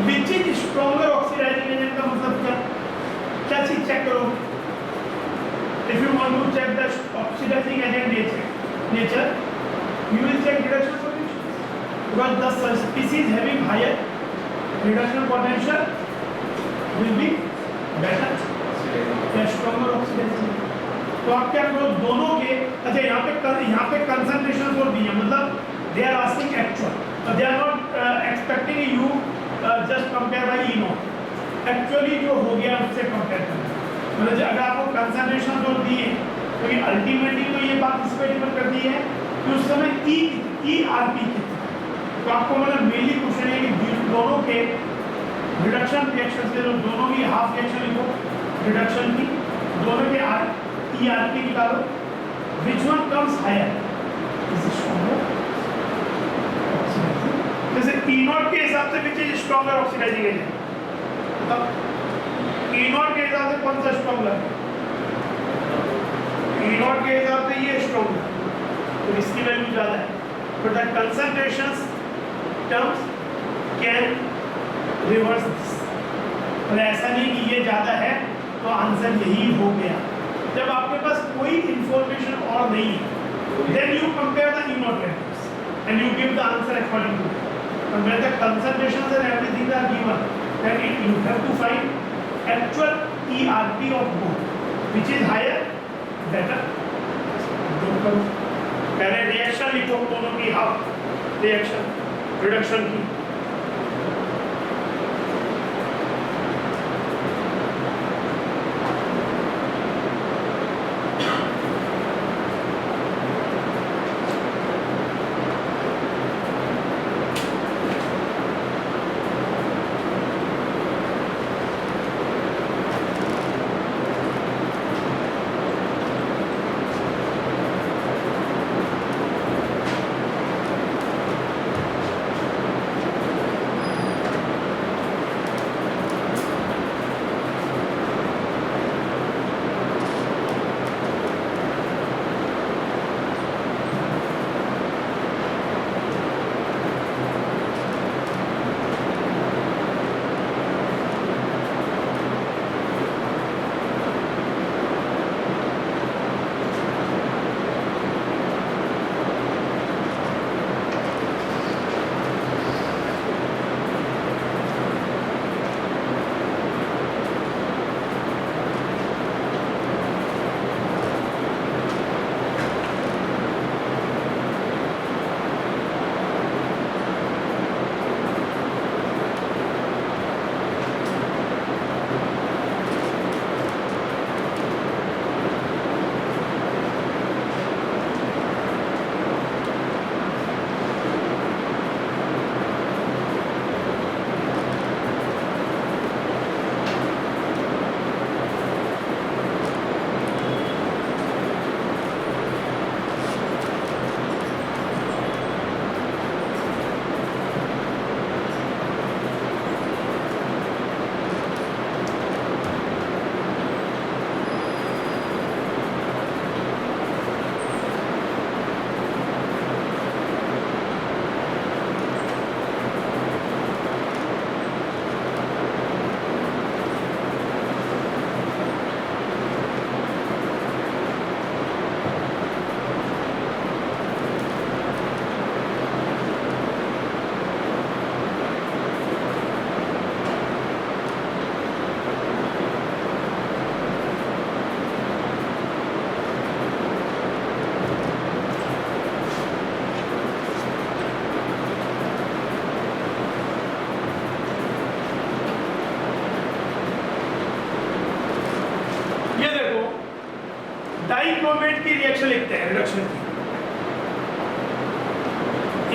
which is stronger oxidising agent का मतलब क्या चीज चेक करोगे? If you want to check the oxidising agent nature, you will check reduction potential, because the species having higher reduction potential will be better या stronger oxidation। तो आप क्या करो दोनों के, अच्छा यहाँ पे कंसंट्रेशन और दिए, मतलब they are asking actual, they are not expecting you just compare by E naught, actually जो हो गया उससे कंपेयर करना। मतलब अगर आपको कंसंट्रेशन और दिए, क्योंकि अल्टीमेटली तो ये बात इस पर डिपेंड करती है कि उस समय ई आर पी कितना, तो आपको मतलब मेनली क्वेश्चन है कि दोनों के रिडक्शन रिएक्शन से, दोनों की हाफ रिएक्शन लिखो रिडक्शन की, दोनों के ई आर पी निकालो, which one comes higher is stronger oxidising. जैसे ई नॉट के हिसाब से which is stronger oxidising agent, मतलब ई नॉट के हिसाब से कौन सा स्ट्रॉन्गर? ई नॉट के हिसाब से ये स्ट्रॉन्गर, तो इसकी वैल्यू ज़्यादा है, but the concentrations terms can reverse this. मतलब ऐसा नहीं कि ये ज़्यादा है तो आंसर यही हो गया। जब आपके पास कोई इंफॉर्मेशन और नहीं है, then you compare the E naught values and you give the answer according to that. But when the concentrations and everything are given, then you have to find actual ERP of both, which is higher, better. पहले reaction लिखो दोनों की, half reaction reduction की। Dichromate की reaction लिखते हैं reduction की,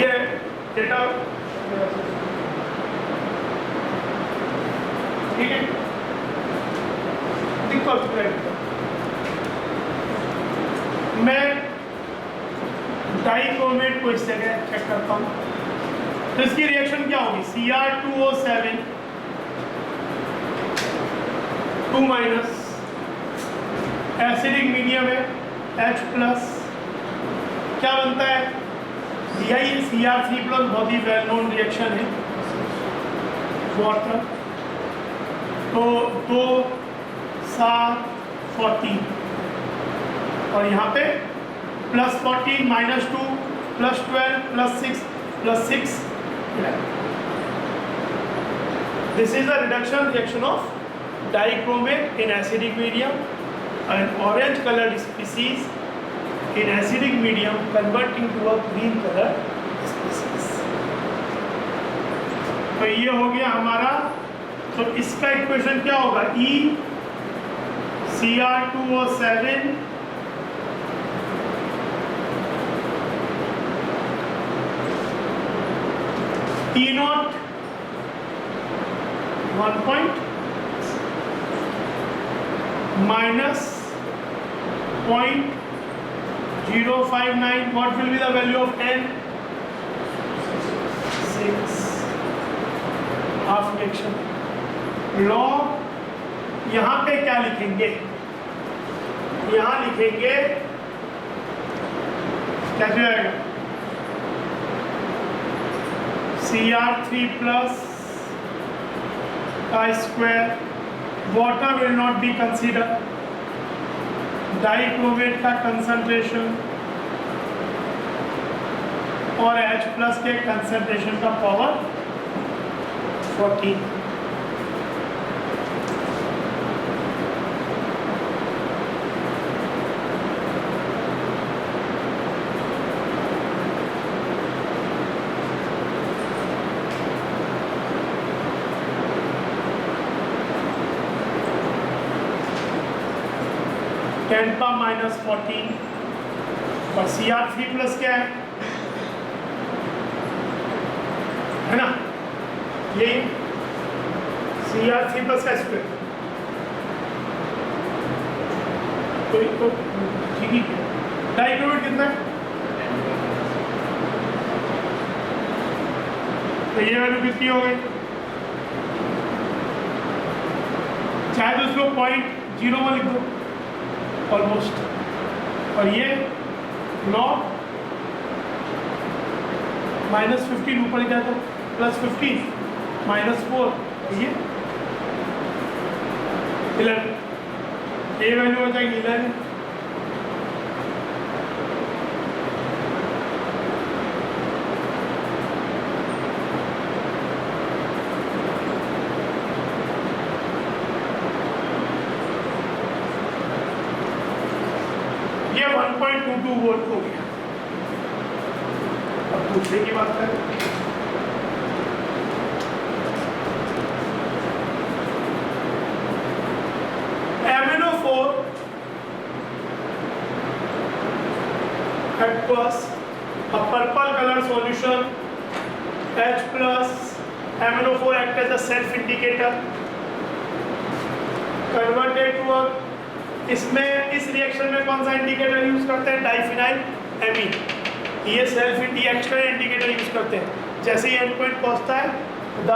ये डेटा ठीक है। मैं डाइक्रोमेट को इस जगह चेक करता हूँ, तो इसकी रिएक्शन क्या होगी? Cr2O7 2- एसिडिक मीडियम है H+, क्या बनता है? यही Cr3+, बहुत ही वेल नोन रिएक्शन है, वाटर, तो 2 7 14 और यहाँ पे +14 -2 +12 +6 +6 11. This is a reduction reaction of dichromate in acidic medium. An orange colored species in acidic medium converting to a green colored species. तो ये हो गया हमारा, तो इसका इक्वेशन क्या होगा? Cr2O7 T0 1 point minus 0.059. What will be the value of N? 6. Half reaction. Log यहाँ पे क्या लिखेंगे? यहाँ लिखेंगे कैसे आएगा? Cr3 plus I square. Water will not be considered. Dichromate का कंसंट्रेशन और H प्लस के कंसंट्रेशन का पावर 14. -14 और Cr3 प्लस क्या है ना? ये Cr3 प्लस का स्क्वायर. तो ठीक है. डाइक्रोमेट कितना है? तो ये वैल्यू कितनी हो गई? चाहे तो उसको 0.01 लिख दो ऑलमोस्ट, और ये लॉग -15 ऊपर जाए तो +15 -4 ये 11. ये वैल्यू हो जाएगी 11. ये 1.22 वोल्ट हो गया. अब दूसरे की बात करें. MnO4 aqueous, a purple color solution, H plus MnO4 act as a self indicator, converted to a. इसमें इस रिएक्शन में कौन सा इंडिकेटर यूज करते हैं? Diphenyl amine. ये सेल्फ एक्स्ट्रा इंडिकेटर यूज करते हैं. जैसे ही एंड पॉइंट पहुंचता है, the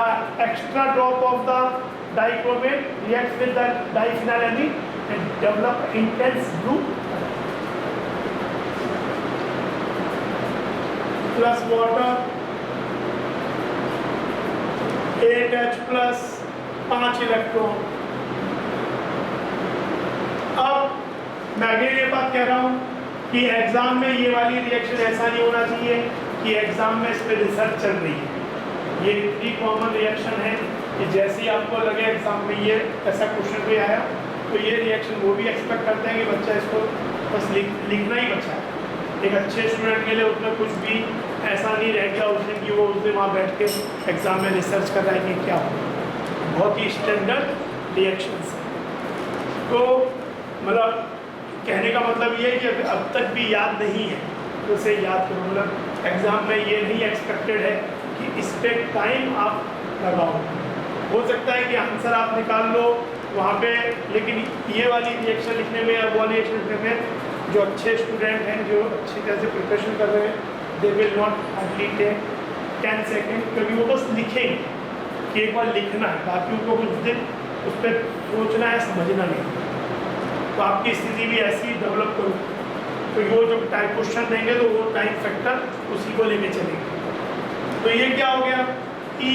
extra drop of the dichromate reacts with the diphenyl amine and develop intense blue plus water 8H plus 5 electron. अब मैं अगली ये बात कह रहा हूँ कि एग्जाम में ये वाली रिएक्शन ऐसा नहीं होना चाहिए कि एग्जाम में इस पर रिसर्च चल रही है. ये इतनी कॉमन रिएक्शन है कि जैसे ही आपको लगे एग्जाम में ये ऐसा क्वेश्चन भी आया, तो ये रिएक्शन वो भी एक्सपेक्ट करते हैं कि बच्चा इसको बस लिखना ही बचा है. एक अच्छे स्टूडेंट के लिए उसमें कुछ भी ऐसा नहीं रह गया उस दिन कि वो उस दिन वहाँ बैठ के एग्जाम में रिसर्च कर रहा है कि क्या हो. बहुत ही स्टैंडर्ड रिएक्शंस है. तो मतलब कहने का मतलब ये है कि अब तक भी याद नहीं है तो उसे याद करो. मतलब एग्ज़ाम में ये नहीं एक्सपेक्टेड है कि इस पर टाइम आप लगाओ. हो सकता है कि आंसर आप निकाल लो वहाँ पे, लेकिन ये वाली रिएक्शन लिखने में या वो रिएक्शन लिखने में जो अच्छे स्टूडेंट हैं, जो अच्छी तरह से प्रिपरेशन कर रहे हैं, they will not hardly take 10 second, क्योंकि वो बस लिखेंगे कि एक बार लिखना है, बाकी उनको कुछ दिन उस पर सोचना है, समझना नहीं. तो आपकी स्थिति भी ऐसी डेवलप करो तो वो जो टाइम क्वेश्चन देंगे तो वो टाइम फैक्टर उसी को लेके चलेंगे. तो ये क्या हो गया कि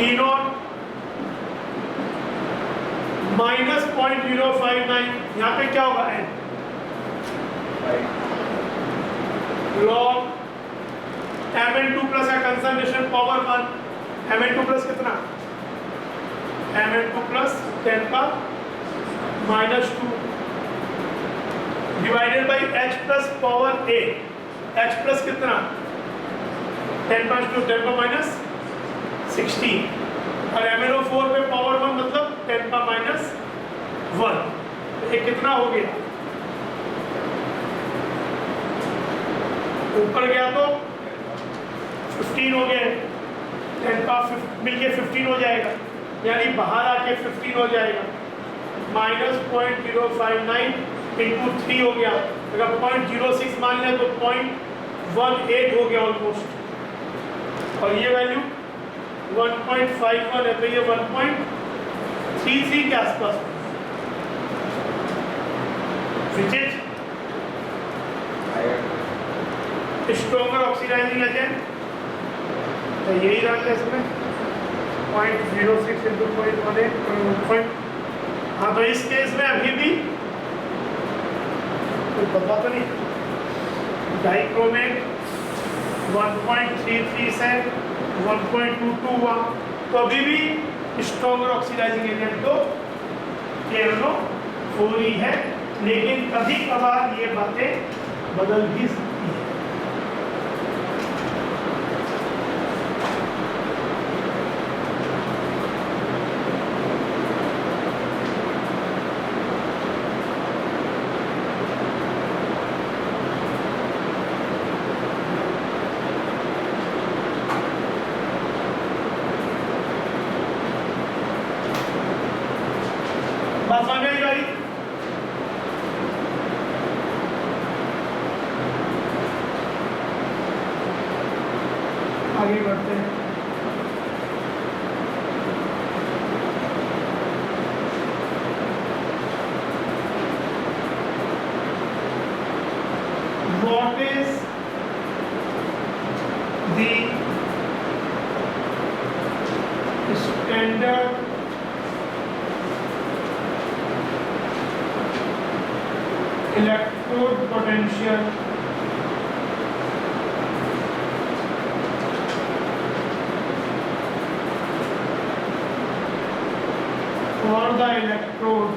ई नॉट माइनस 0.059, यहाँ पे क्या होगा n लॉग Mn2 प्लस है कंसंट्रेशन पावर 1, Mn2 प्लस कितना, Mn2 प्लस 10 का -2 divided by H plus power A, H plus कितना 10 का 2 10 का -16 और MnO4 पे पावर 1 मतलब 10 का -1, ये कितना हो गया, ऊपर गया तो 15 हो गया, 10 का मिलके 15 हो जाएगा, यानी बाहर आके 15 हो जाएगा, -0.059 इंटू 3 हो गया, अगर 0.06 मान लें तो 0.18 हो गया ऑलमोस्ट, और ये वैल्यू 1.51 है तो ये 1.33 के आसपास, which is stronger oxidising agent, तो यही रहता है इसमें 0.06 इंटू 0.18। हाँ तो इस केस में अभी भी कोई पता तो नहीं, डाइक्रोमेट 1.33 से 1.22 हुआ, तो अभी भी स्ट्रॉन्गर ऑक्सीडाइजिंग एजेंट तो KNO4 ही है, लेकिन कभी कभार ये बातें बदल भी सकती है। बात समझ में आई भाई? आगे बढ़ते हैं। What is the standard electrode potential for the electrode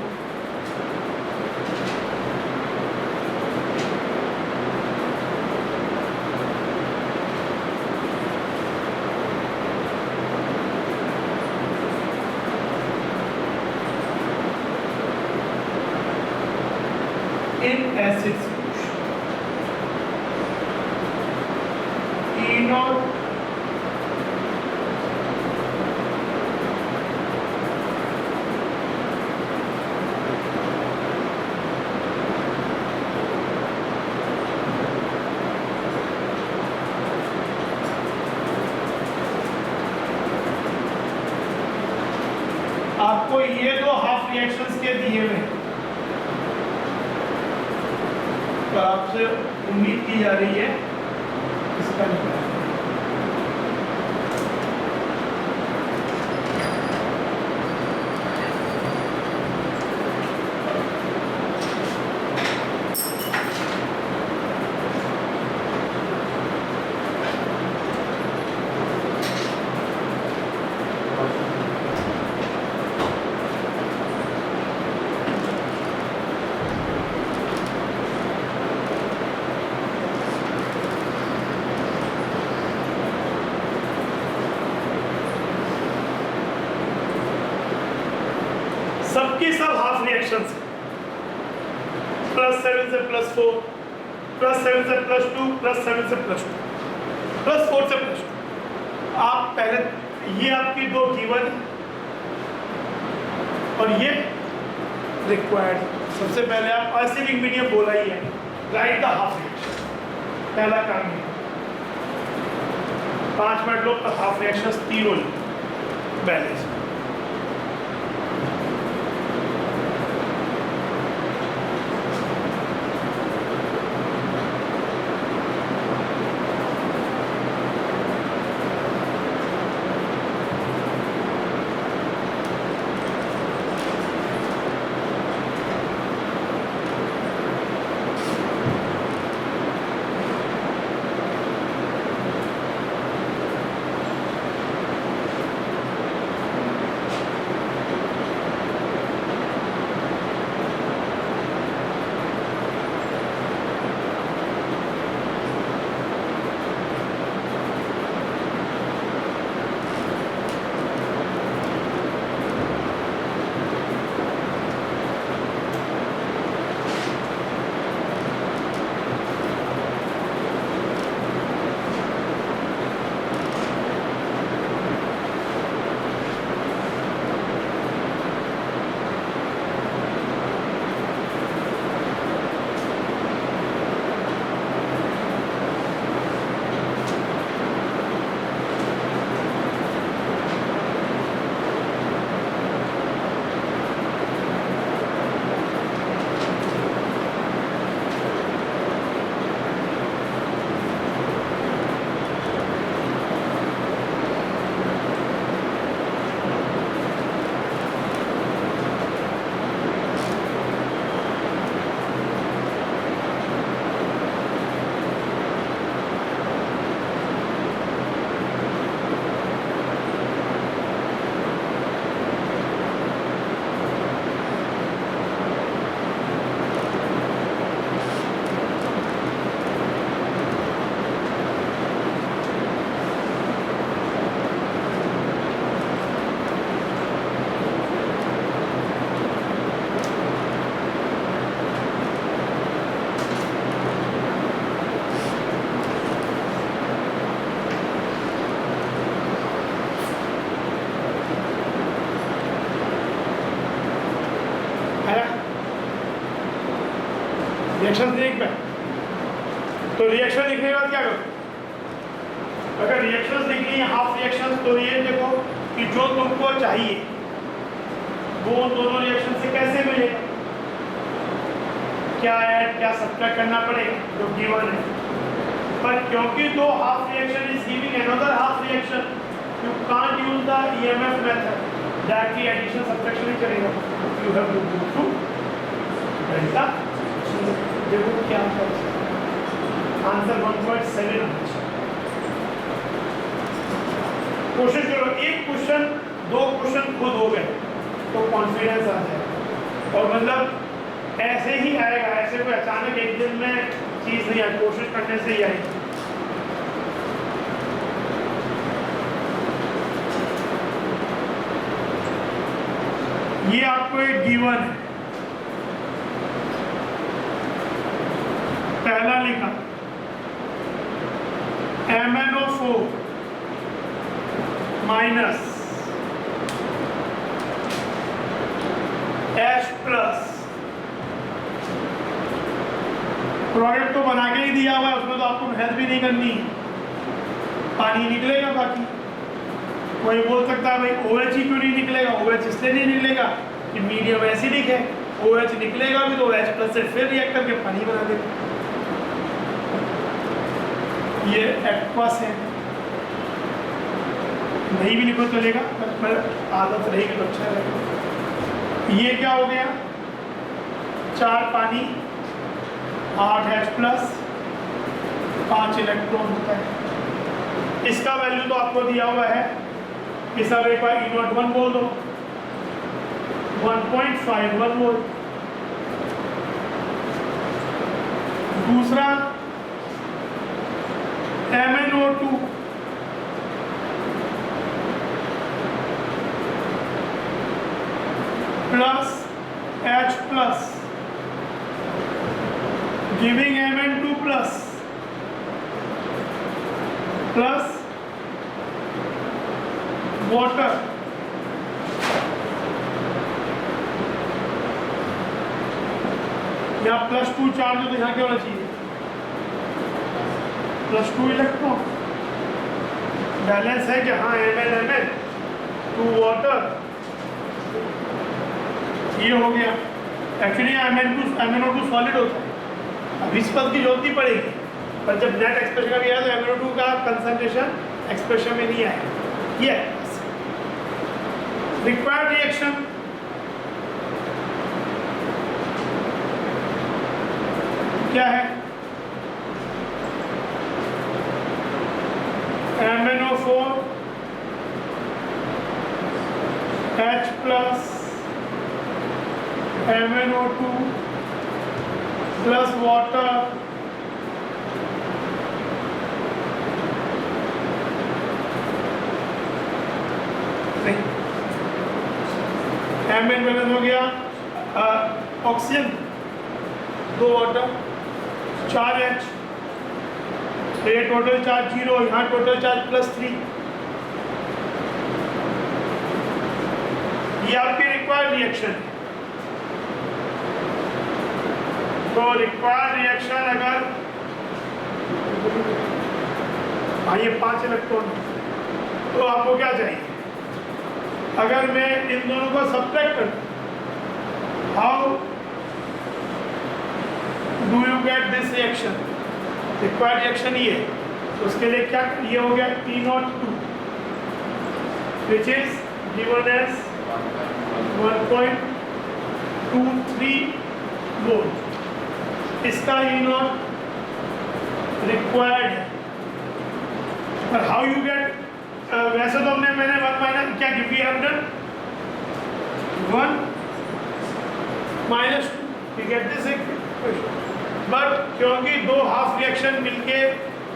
in acid solution? E naught आपको ये दो हाफ रिएक्शंस के दिए हुए हैं, तो आपसे उम्मीद की जा रही है इसका निकाल। सबकी सब हाफ रिएक्शंस, +7 से +4, +7 से +2, +7 से +2, +4 से +2। आप पहले ये आपकी दो गिवन और ये रिक्वायर्ड। सबसे पहले आप एसिडिक मीडियम बोला ही है, राइट द हाफ रिएक्शन, पहला काम है। 5 मिनट लो तो हाफ रिएक्शंस तीनों बैलेंस। रिएक्शन लिख पे, तो रिएक्शन लिखने के बाद क्या करो, अगर रिएक्शंस लिखनी है हाफ रिएक्शन, तो ये देखो कि जो तुमको चाहिए वो दोनों रिएक्शन से कैसे मिलेगा, क्या ऐड क्या सब्ट्रैक्ट करना पड़ेगा जो गिवन है। पर क्योंकि दो half reaction is giving another half reaction, you can't use the EMF method, directly addition subtraction ही चलेगा, you have to go through delta. देखो क्या आंसर 1.7 कोशिश करो, एक क्वेश्चन दो क्वेश्चन खुद हो गए तो कॉन्फिडेंस आ जाए, और मतलब ऐसे ही आएगा, ऐसे कोई अचानक एक दिन में चीज नहीं आई, कोशिश करने से ही आएगी। ये आपको एक गिवन है, पहला लिखा MnO4 minus H plus, product तो बना के ही दिया हुआ है, उसमें तो आपको हेल्प भी नहीं करनी है, पानी निकलेगा। बाकी कोई बोल सकता है भाई OH ही क्यों नहीं निकलेगा, OH इसलिए नहीं निकलेगा कि मीडियम एसिडिक है, OH निकलेगा भी तो H प्लस से फिर रिएक्ट करके पानी बना देगा। ये एक्वस है, नहीं भी लिखो चलेगा, पर आदत रहेगी तो अच्छा रहेगा। ये क्या हो गया, 4 पानी 8 H प्लस 5 इलेक्ट्रॉन होता है। इसका वैल्यू तो आपको दिया हुआ है, इस अब एक बार E01 बोल दो, 1.51 वोल्ट। दूसरा MnO2 plus H plus giving Mn2 plus plus water, यहाँ +2 चार्ज तो यहाँ क्या होना चाहिए, +2 इलेक्ट्रॉन। बैलेंस है कि हाँ Mn 2 वाटर, ये हो गया। एक्चुअली MnO2 सॉलिड होता है, अब इस पद की जरूरत नहीं पड़ेगी, पर जब नेट एक्सप्रेशन का भी आया तो MnO2 का कंसंट्रेशन एक्सप्रेशन में नहीं आया। ये रिक्वायर्ड रिएक्शन, क्या है, MnO4 H plus MnO2 plus water Mn balance हो गया, ऑक्सीजन 2 वाटर 4 H, ये टोटल चार्ज 0, यहाँ टोटल चार्ज +3। ये आपकी रिक्वायर्ड रिएक्शन है। तो रिक्वायर्ड रिएक्शन अगर ये 5 इलेक्ट्रॉन, तो आपको क्या चाहिए, अगर मैं इन दोनों को सब्ट्रैक्ट करूं, how do you get this reaction, required reaction ये है, तो उसके लिए क्या, ये हो गया T02 which is given as 1.23 volt. इसका E0 रिक्वायर्ड है, पर हाउ यू गेट, वैसे तो हमने मैंने 1 माइनस क्या we have done 1 minus 2 we get this equation, but क्योंकि दो हाफ रिएक्शन मिलके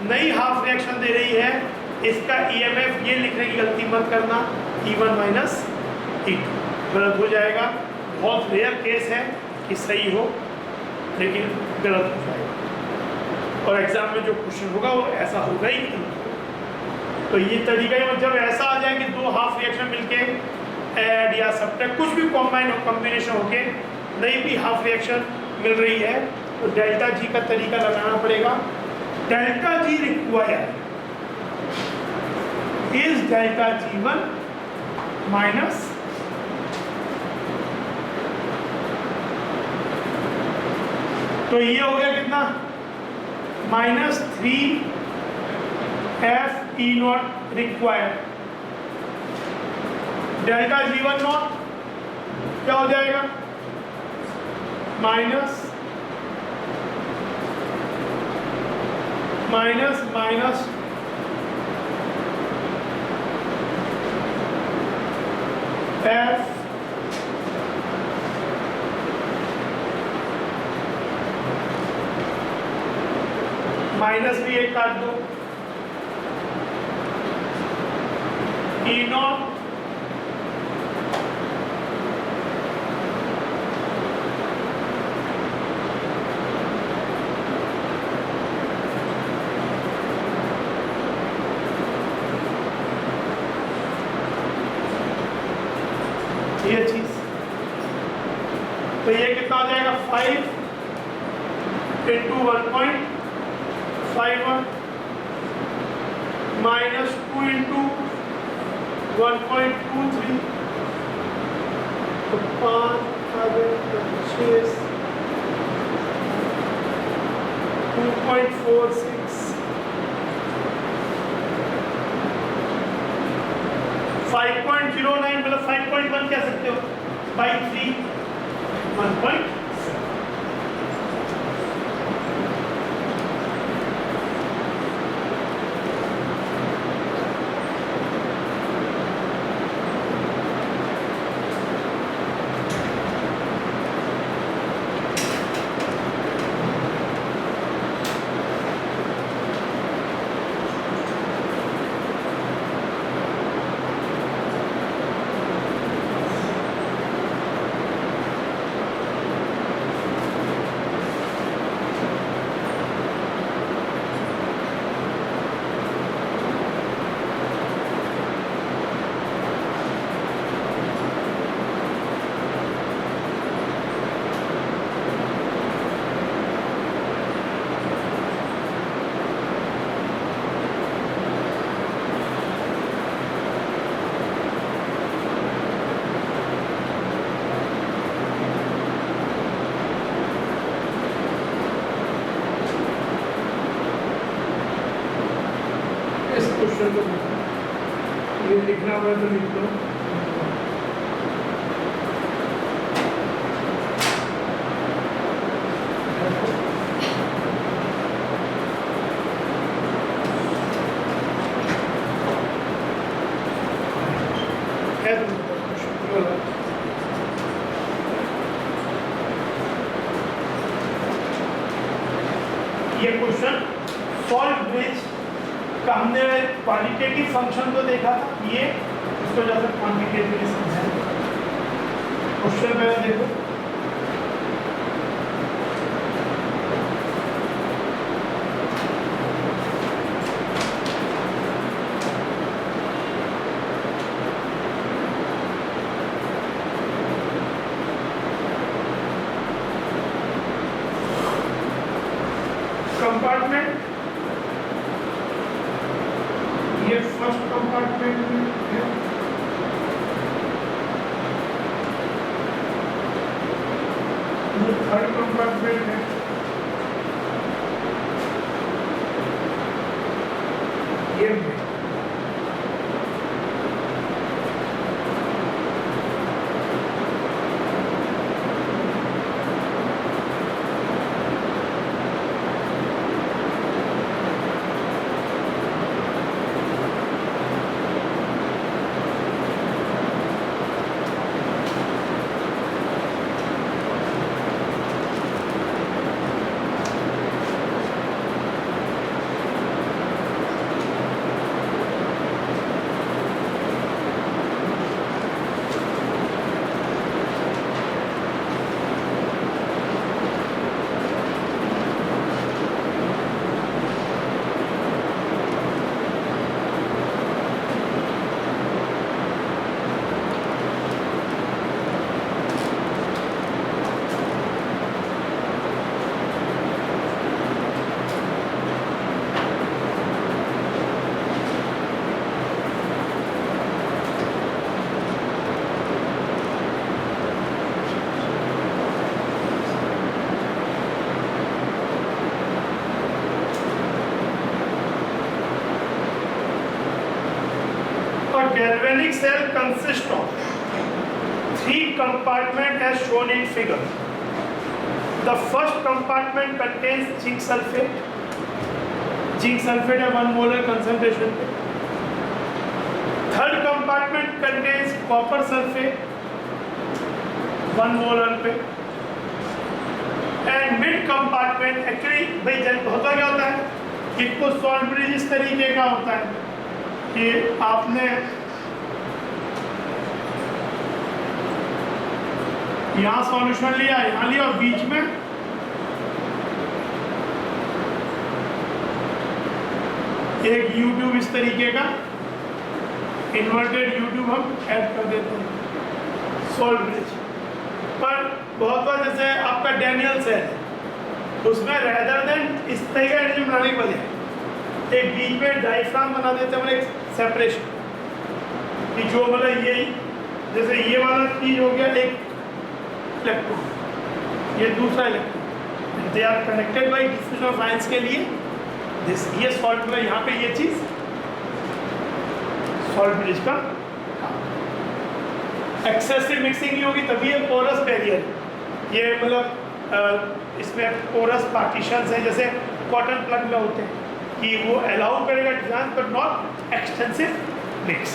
नई हाफ रिएक्शन दे रही है, इसका EMF ये लिखने की गलती मत करना, E1 माइनस E2 गलत हो जाएगा। बहुत रेयर केस है कि सही हो, लेकिन गलत हो जाएगा, और एग्जाम में जो क्वेश्चन होगा वो ऐसा होगा ही नहीं। तो ये तरीका ही, जब ऐसा आ जाए कि दो हाफ रिएक्शन मिलके ऐड या सब्ट्रैक्ट कुछ भी कॉम्बिनेशन होके नई भी हाफ रिएक्शन मिल रही है, तो डेल्टा जी का तरीका लगाना पड़ेगा। Delta G require is delta G1 minus तो ये हो गया कितना -3f E0 required. Delta G1 not क्या हो जाएगा माइनस f माइनस भी एक काट दो E0 ये चीज तो ये कितना हो जाएगा 5 इंटू 1.51 माइनस 2 इंटू 1.23 तो 5 6 2.46 5.09 मतलब 5.1 कह सकते हो बाई 3 1. क्वेश्चन को ये लिखना हुआ तो लिख लो। ये क्वेश्चन सॉल्व ब्रिज का हमने क्वालिटेटिव फंक्शन तो देखा था, ये इसको जैसे क्वांटिटेटिवली समझा। क्वेश्चन पहले देखो, कंपार्टमेंट, ये फर्स्ट कंपार्टमेंट है, ये थर्ड कंपार्टमेंट है, ये Galvanic cell consists of 3 compartments as shown in figure. The first compartment contains zinc sulfate. Zinc sulfate है 1 molar concentration पे. Third compartment contains copper sulfate 1 molar पे. And mid compartment actually भाई होता क्या होता है, इसको सॉल्ट ब्रिज इस तरीके का होता है कि आपने यहाँ सॉल्यूशन लिया, यहाँ लिया और बीच में एक U-ट्यूब इस तरीके का इन्वर्टेड U-ट्यूब हम ऐड कर देते हैं सॉल्ट ब्रिज पर। बहुत बार जैसे आपका डैनियल सेल है, उसमें रेदर देन इस तरह का एंजाइम बनाने के बजाय एक बीच में डायफ्राम बना देते हैं, मतलब एक सेपरेशन कि जो मतलब ये जैसे ये वाला चीज हो गया एक इलेक्ट्रॉन, ये दूसरा electron, they are connected by diffusion of ions के लिए दिस, ये सॉल्ट में यहाँ पे ये चीज सॉल्ट ब्रिज का एक्सेसिव मिक्सिंग नहीं होगी तभी ये पोरस बैरियर, ये मतलब इसमें पोरस पार्टीशंस हैं जैसे कॉटन प्लग में होते हैं कि वो अलाउ करेगा design but not extensive mix.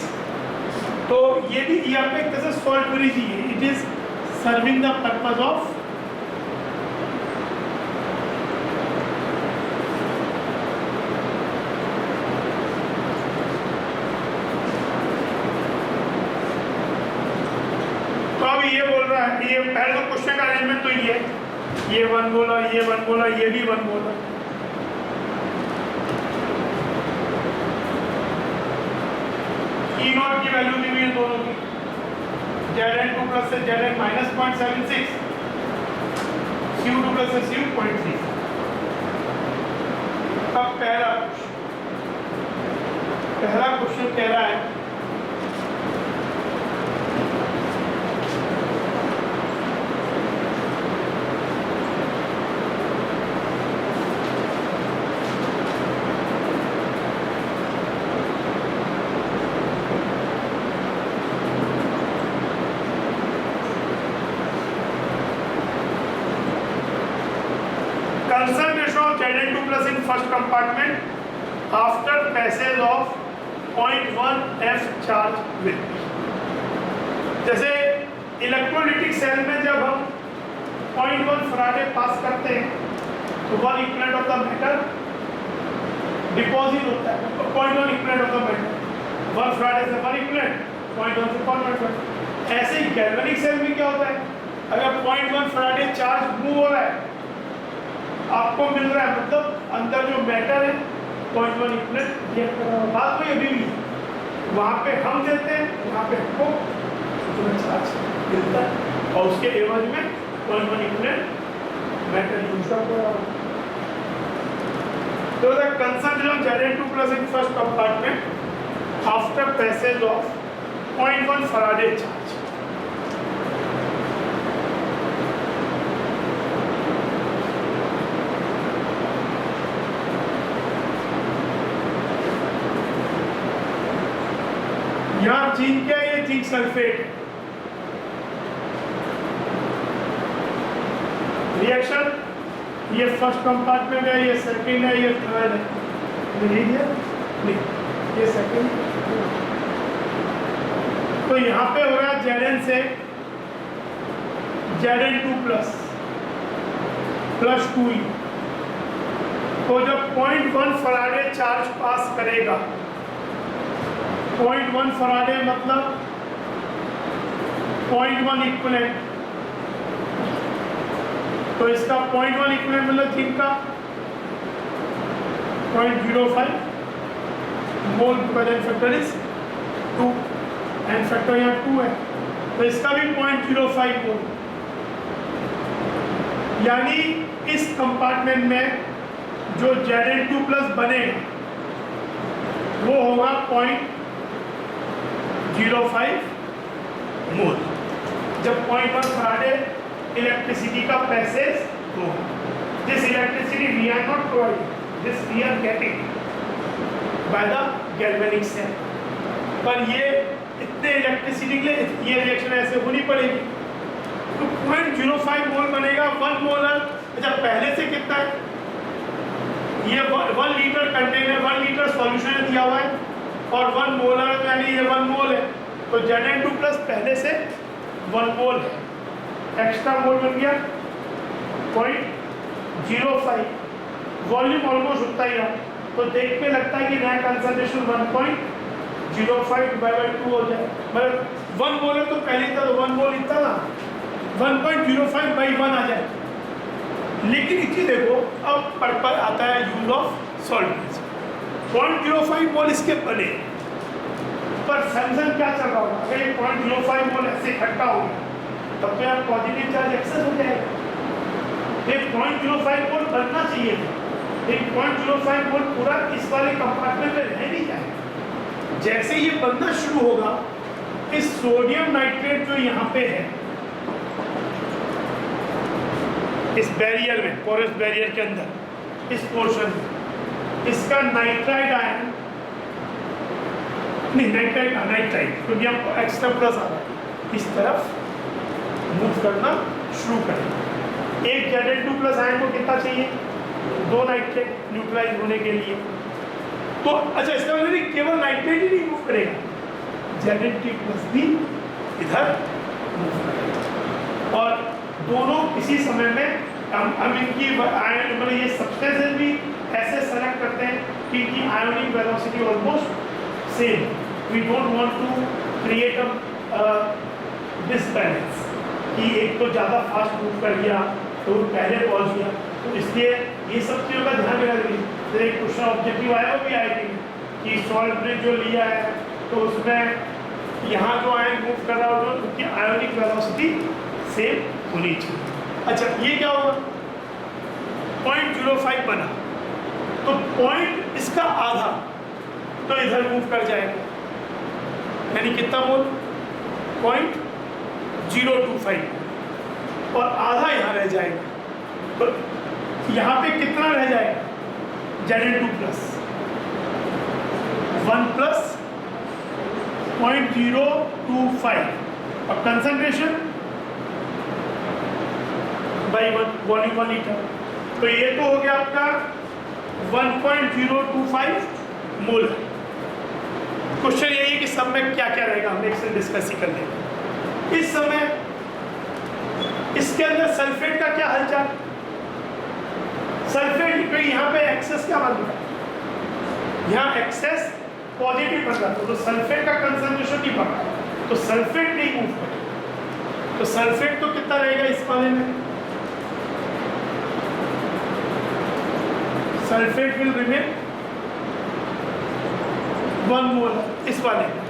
तो ये भी यहाँ पे एक तरह से सॉल्ट ब्रिज ही है, it is serving the purpose of ये बोल रहा है, ये पहले तो क्वेश्चन का अरेंजमेंट तो ये 1 बोला, ये 1 बोला, ये भी 1 बोला। E0 की वैल्यू दी हुई है दोनों की, Zn2 प्लस से Zn माइनस 0.76, Cu2 प्लस से Cu 0.3। अब पहला क्वेश्चन कह रहा है concentration of Zn2 plus in first compartment after passage of 0.1 F charge will be। जैसे इलेक्ट्रोलिटिक सेल में जब हम 0.1 फराडे पास करते हैं तो 1 equivalent of the metal deposit होता है, 0.1 equivalent of the metal 1 Faraday से 1 इक्विवेलेंट, 0.1 से 0.1। ऐसे ही गैल्वेनिक सेल में क्या होता है, अगर 0.1 फराडे चार्ज मूव हो रहा है आपको मिल रहा है, मतलब अंदर जो मैटर है 0.1 इक्विवेलेंट ये बात कोई अभी भी वहाँ पे हम देते हैं, वहाँ पे हमको चार्ज मिलता है और उसके एवज में 0.1 इक्विवेलेंट मैटर यूज हो रहा है। तो the concentration of Zn2 plus in first compartment after passage of 0.1 Faraday charge। यहाँ जिंक क्या है, ये जिंक सल्फेट। रिएक्शन ये फर्स्ट कंपार्टमेंट है, ये सेकंड है, ये थर्ड है, नहीं ये सेकंड। तो यहाँ पे हो रहा है Zn से Zn2 प्लस 2E। तो जब 0.1 फराडे चार्ज पास करेगा, 0.1 फराडे मतलब 0.1 इक्विवेलेंट, तो इसका 0.1 इक्विवेलेंट मतलब जिंक का 0.05 mole, because n factor is 2, n factor यहाँ 2 है, तो इसका भी 0.05 मोल। यानी इस कंपार्टमेंट में जो Zn2 प्लस बनेगा वो होगा 0.05 मोल जब 0.1 फराडे इलेक्ट्रिसिटी का पैसेज होगा। This electricity we are not providing, this we are getting by the galvanic cell. पर ये इतने इलेक्ट्रिसिटी के लिए ये रिएक्शन ऐसे होनी पड़ेगी। तो 0.05 मोल बनेगा 1 मोलर। अच्छा पहले से कितना है, ये 1 लीटर कंटेनर 1 लीटर सॉल्यूशन दिया हुआ है और 1 मोलर यानी ये 1 मोल है, तो Zn2 प्लस पहले से 1 मोल है, एक्स्ट्रा मोल बन गया 0.05। वॉल्यूम ऑलमोस्ट उतना ही रहा, तो देख के लगता है कि नया कंसंट्रेशन 1.05/2 हो जाए, मतलब 1 मोल है तो पहले था तो 1 मोल इतना ना 1.05/1 आ जाए। लेकिन इसी देखो अब पर आता है यूज ऑफ सॉल्वेंट्स। 0.05 मोल इसके बने, पर सैमसंग क्या चल रहा होगा, अगर 0.05 मोल ऐसे इकट्ठा हो गया तब तो यार पॉजिटिव चार्ज एक्सेस हो जाएगा। एक 0.05 मोल बनना चाहिए था, एक 0.05 मोल पूरा इस वाले कंपार्टमेंट में रह नहीं जाएगा। जैसे ये बनना शुरू होगा, इस सोडियम नाइट्रेट जो यहाँ पे है इस बैरियर में, पोरस बैरियर के अंदर इस पोर्शन में, इसका नाइट्राइड आयन नहीं नाइट्राइड क्योंकि हमको एक्स्ट्रा प्लस आ रहा है, इस तरफ मूव करना शुरू करें। एक Zn2 प्लस आयन को कितना चाहिए, 2 नाइट्रेट न्यूट्रलाइज होने के लिए। तो अच्छा इसका मतलब नहीं केवल नाइट्रेट ही नहीं मूव करेगा, Zn2 प्लस भी इधर मूव करेगा। और दोनों इसी समय में हम इनकी आयन मतलब ये सब्सटेंसेस भी ऐसे सेलेक्ट करते हैं कि इनकी ionic velocity almost same. We don't want to create a disbalance कि एक तो ज़्यादा फास्ट मूव कर गया तो पहले पहुंच गया, तो इसलिए ये सब चीज़ों का ध्यान रखना चाहिए। जैसे एक क्वेश्चन ऑब्जेक्टिव आया वो भी आएगी कि सॉल्ट ब्रिज जो लिया है तो उसमें यहाँ जो आयन मूव कर रहा होगा उसकी आयोनिक वेलोसिटी सेम होनी चाहिए। अच्छा ये क्या होगा, 0.05 बना तो पॉइंट इसका आधा तो इधर मूव कर जाएगा, यानी कितना मोल 0.025 और आधा यहाँ रह जाएगा, तो यहाँ पे कितना रह जाएगा Zn2 प्लस 1 प्लस 0.025 और कंसंट्रेशन बाई 1 लीटर। तो ये तो हो गया आपका 1.025 मोल। क्वेश्चन यही है कि सब में क्या क्या रहेगा, हम एक से डिस्कस ही कर लेंगे। इस समय इसके अंदर सल्फेट का क्या हालचाल, सल्फेट पे यहाँ पे एक्सेस क्या बन रहा है, यहाँ एक्सेस पॉजिटिव बन रहा है, तो सल्फेट का कंसंट्रेशन नहीं बढ़ रहा, तो सल्फेट नहीं मूव करेगा, तो सल्फेट तो कितना रहेगा इस वाले में, सल्फेट विल रिमेन 1 मोल इस वाले में।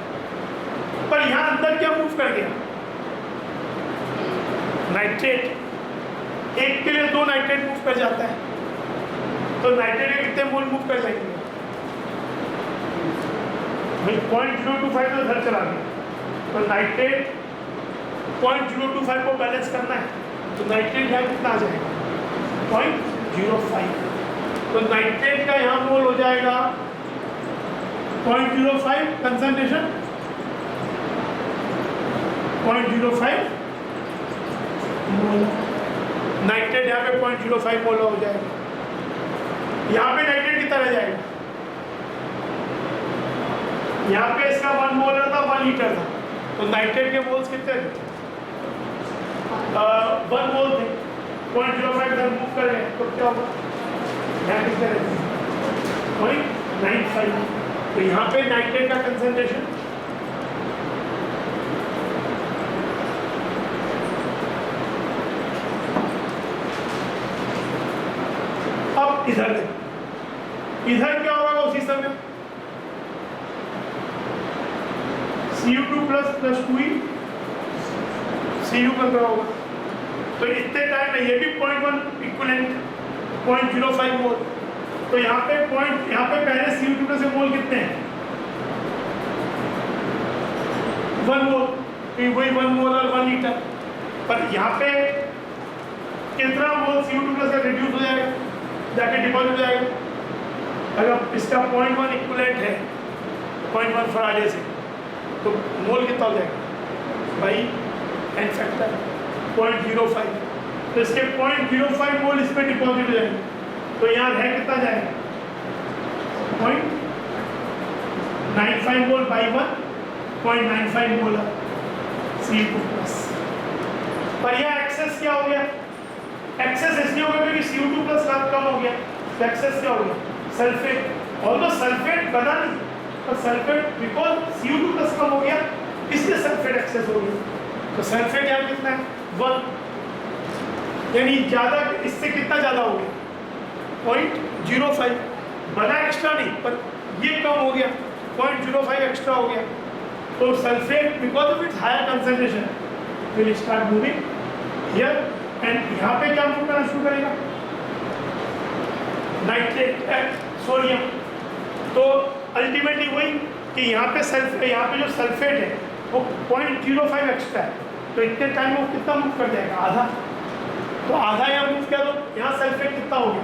पर यहाँ अंदर क्या मूव कर गया, नाइट्रेट, एक के लिए 2 नाइट्रेट मूव कर जाता है, तो नाइट्रेट के कितने मोल मूव कर जाएंगे भाई 0.025 तो इधर चला गया, तो नाइट्रेट 0.025 को बैलेंस करना है, तो नाइट्रेट यहाँ कितना आ जाएगा 0.05, तो नाइट्रेट का यहाँ मोल हो जाएगा 0.05 कंसंट्रेशन 0.05 मोल, नाइट्रेट यहाँ पे 0.05 मोल हो जाएगा। यहाँ पे नाइट्रेट कितना रह जाएगा, यहाँ पे इसका 1 मोलर था 1 लीटर था, तो नाइट्रेट के मोल्स कितने थे 1 मोल थे, 0.05 इधर मूव कर रहे हैं तो क्या होगा, यहाँ कितने रहते हैं 0.95, तो यहाँ पे नाइट्रेट का कंसंट्रेशन अब इधर क्या होगा उसी समय Cu2 प्लस 2e Cu बन रहा होगा, तो इतने टाइम में ये भी 0.1 इक्विवेलेंट 0.05 मोल, तो यहाँ पे पहले Cu2 प्लस मोल कितने हैं 1 मोल, तो वही 1 मोल और 1 लीटर, पर यहाँ पे कितना मोल Cu2 प्लस का रिड्यूस हो जाएगा, जाके डिपॉजिट हो जाएगा। अगर इसका 0.1 इक्विवेलेंट है 0.1 फराडे से, तो मोल कितना हो जाएगा भाई n फैक्टर 0.05, तो इसके 0.05 मोल इस पर डिपॉजिट हो जाएंगे, तो यहाँ रह कितना जाएगा 0.95 मोल बाई 1.95 मोल CO2+। पर यह एक्सेस क्या हो गया, एक्सेस इसलिए हो गया क्योंकि CO2+ कम हो गया, तो एक्सेस क्या हो गया सल्फेट, और तो सल्फेट बना नहीं पर सल्फेट बिकॉज CO2+ कम हो गया इसलिए सल्फेट एक्सेस हो गया, तो सल्फेट यहाँ कितना है 1, यानी ज़्यादा, इससे कितना ज़्यादा हो गया 0.05, बना एक्स्ट्रा नहीं पर ये कम हो गया 0.05 एक्स्ट्रा हो गया, तो sulphate because of its higher concentration will start moving here and यहाँ पे क्या मूव करना शुरू करेगा नाइट्रेट सोडियम, तो अल्टीमेटली वही कि यहाँ पे जो सल्फेट है वो 0.05 एक्स्ट्रा है, तो इतने टाइम वो कितना मूव कर जाएगा आधा, तो आधा यहाँ मूव किया तो यहाँ सल्फेट कितना हो गया,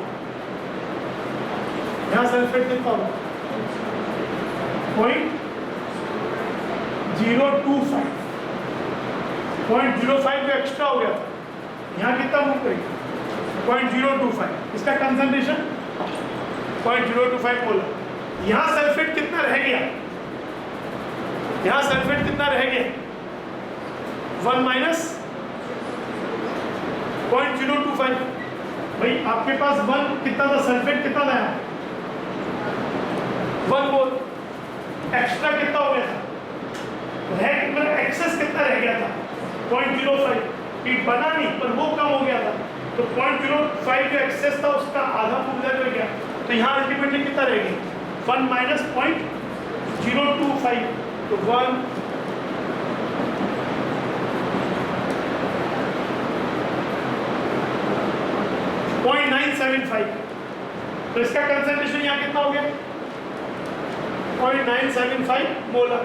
यहाँ सल्फेट कितना होगा 0.025 जो एक्स्ट्रा हो गया था यहाँ कितना मूव करेगा 0.025, इसका कंसंट्रेशन 0.025 मोल। यहाँ सल्फेट कितना रह गया, यहाँ सल्फेट कितना रह गया 1 माइनस 0.025, भाई आपके पास 1 कितना था सल्फेट कितना था 1 मोल, एक्स्ट्रा कितना हो गया था मतलब एक्सेस कितना रह गया था 0.05, बना नहीं पर वो कम हो गया था, तो 0.05 जो एक्सेस था उसका आधा पूरा हो गया, तो यहाँ अल्टीमेटली कितना रह गया 1 माइनस 0.025, तो 1 0.975, तो इसका कंसंट्रेशन यहाँ कितना हो गया 0.975 मोलर,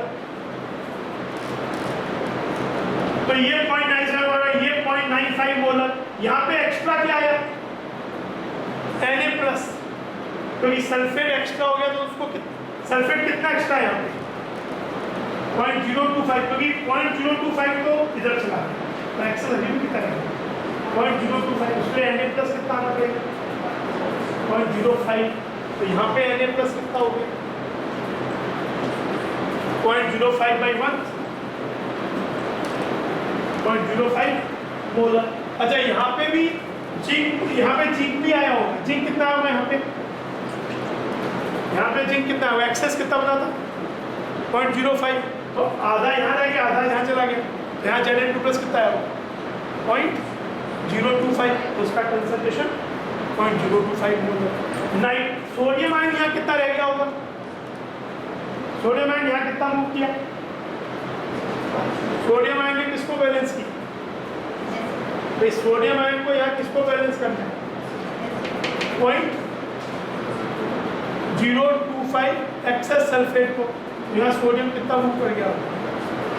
तो ये 0.97 और ये 0.95 मोलर, यहाँ पे एक्स्ट्रा क्या आया Na+, तो ये सल्फेट एक्स्ट्रा हो गया, तो उसको सल्फेट कितना एक्स्ट्रा है यहाँ पे 0.025, क्योंकि 0.025 तो इधर चला गया, तो एक्सेस अभी भी कितना है 0.025, उसमें Na+ कितना आना पड़ेगा 0.05, तो यहाँ पे Na+ कितना हो गया 0.05/1 0.05 मोलर। अच्छा यहाँ पे भी जिंक, यहाँ पे जिंक भी आया होगा, जिंक कितना होगा यहाँ पे जिंक कितना होगा, एक्सेस कितना बना था 0.05, तो आधा यहाँ रह गया आधा यहाँ चला गया, तो यहाँ Zn2+ कितना है 0.025, तो उसका concentration 0.025 molar. Night sodium ion यहाँ कितना रह गया होगा, सोडियम आयन यहाँ कितना मूव किया, सोडियम आयन ने किसको बैलेंस की, तो इस सोडियम आयन को यहाँ किसको बैलेंस करना है 0.025 एक्सेस सल्फेट को, यहाँ सोडियम कितना मूव कर गया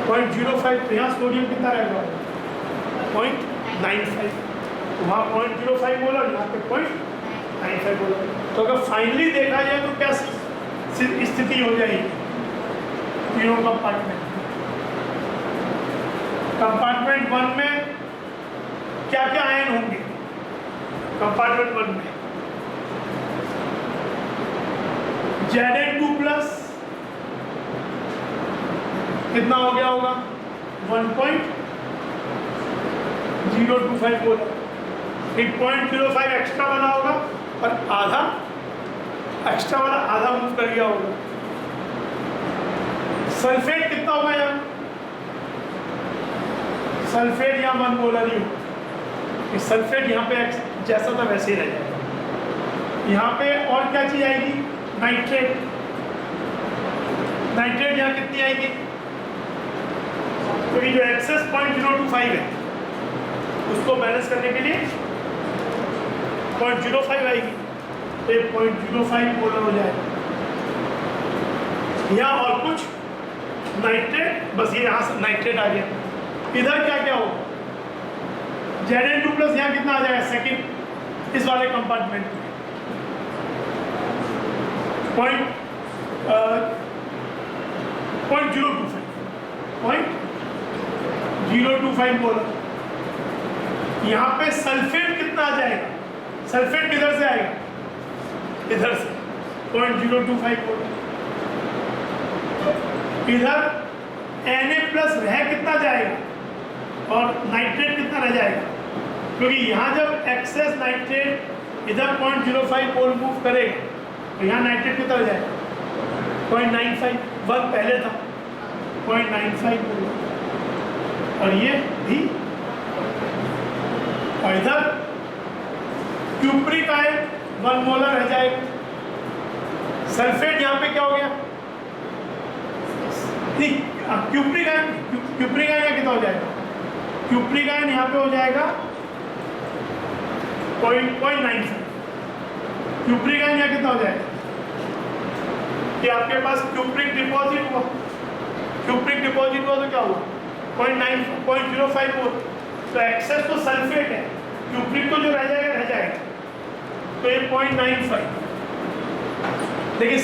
0.05, तो यहाँ सोडियम कितना रहेगा 0.95, तो वहाँ 0.05 मोलर, यहाँ पे 0.95 मोलर। तो अगर फाइनली देखा जाए तो क्या स्थिति हो जाएगी तीनों कंपार्टमेंट 1 में क्या क्या आयन होंगे, कंपार्टमेंट 1 में Zn2+ कितना हो गया होगा 1.025 मोलर, 0.05 एक्स्ट्रा बना होगा और आधा एक्स्ट्रा वाला आधा मूव कर गया होगा। सल्फेट कितना होगा यहाँ, सल्फेट यहाँ 1 मोलर ही होगा, सल्फेट यहाँ पे जैसा था वैसे ही रह जाएगा। यहाँ पे और क्या चीज आएगी नाइट्रेट, नाइट्रेट यहाँ कितनी आएगी, तो ये जो एक्सेस 0.025 है उसको बैलेंस करने के लिए 0.05 आएगी, तो 0.05 मोलर हो जाएगा। यहाँ और कुछ नाइट्रेट, बस ये यहाँ से नाइट्रेट आ गया। इधर क्या क्या होगा Zn2+ यहाँ कितना आ जाएगा सेकंड इस वाले कंपार्टमेंट में 0.025, 0.025 मोलर। यहाँ पे सल्फेट कितना आ जाएगा? सल्फेट किधर से आएगा? इधर से 0.025 मोलर। इधर Na+ रह कितना जाएगा और नाइट्रेट कितना रह जाएगा? क्योंकि यहाँ जब एक्सेस नाइट्रेट इधर 0.05 मोल मूव करेगा तो यहाँ नाइट्रेट कितना रह जाएगा? 0.95, 1 पहले था 0.95 मोल, और ये भी। और इधर क्यूप्रिक आयन 1 मोलर रह जाएगा। सल्फेट यहाँ पे क्या हो गया? नहीं, क्यूप्रिक आयन यहाँ कितना हो जाएगा? क्यूप्रिक आयन यहाँ पे हो जाएगा 0.95। क्यूप्रिक आयन यहाँ कितना हो जाएगा? कि आपके पास क्यूप्रिक डिपॉजिट हुआ, तो क्या हुआ? 0.05 मोल। तो एक्सेस तो सल्फेट है, क्यूप्रिक तो जो रह जाएगा तो ये 0.95। लेकिन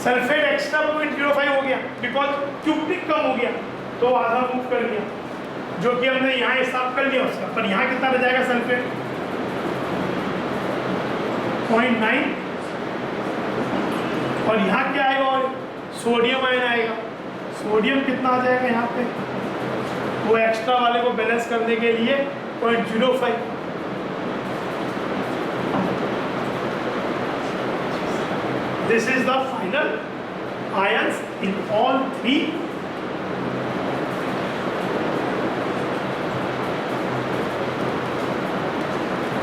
सल्फेट एक्स्ट्रा 0.05 हो गया बिकॉज क्यूप्रिक कम हो गया तो आधा मूव कर गया, जो कि हमने यहाँ हिसाब कर लिया उसका। पर यहाँ कितना रह जाएगा सल्फेट? 0.9। और यहाँ क्या आएगा? और सोडियम आयन आएगा। सोडियम कितना आ जाएगा यहाँ पे? वो एक्स्ट्रा वाले को बैलेंस करने के लिए 0.05। This is the final ions in all three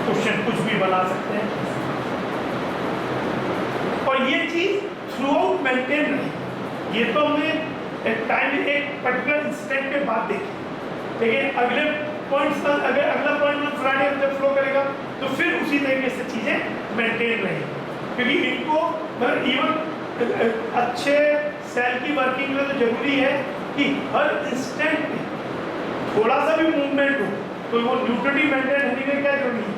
question कुछ भी बना सकते हैं। और ये चीज थ्रू आउट मेंटेन रही। ये तो हमने एक पर्टिकुलर इंस्टेंट पे बात देखी, लेकिन अगले पॉइंट्स पर अगर अगला पॉइंट में फ्राइडे जब फ्लो करेगा तो फिर उसी तरीके से चीजें मेंटेन रहेंगी। क्योंकि इनको इवन अच्छे सेल की वर्किंग में तो जरूरी है कि हर इंस्टेंट में थोड़ा सा भी मूवमेंट हो तो वो न्यूट्रली मेंटेन होने के क्या जरूरी है?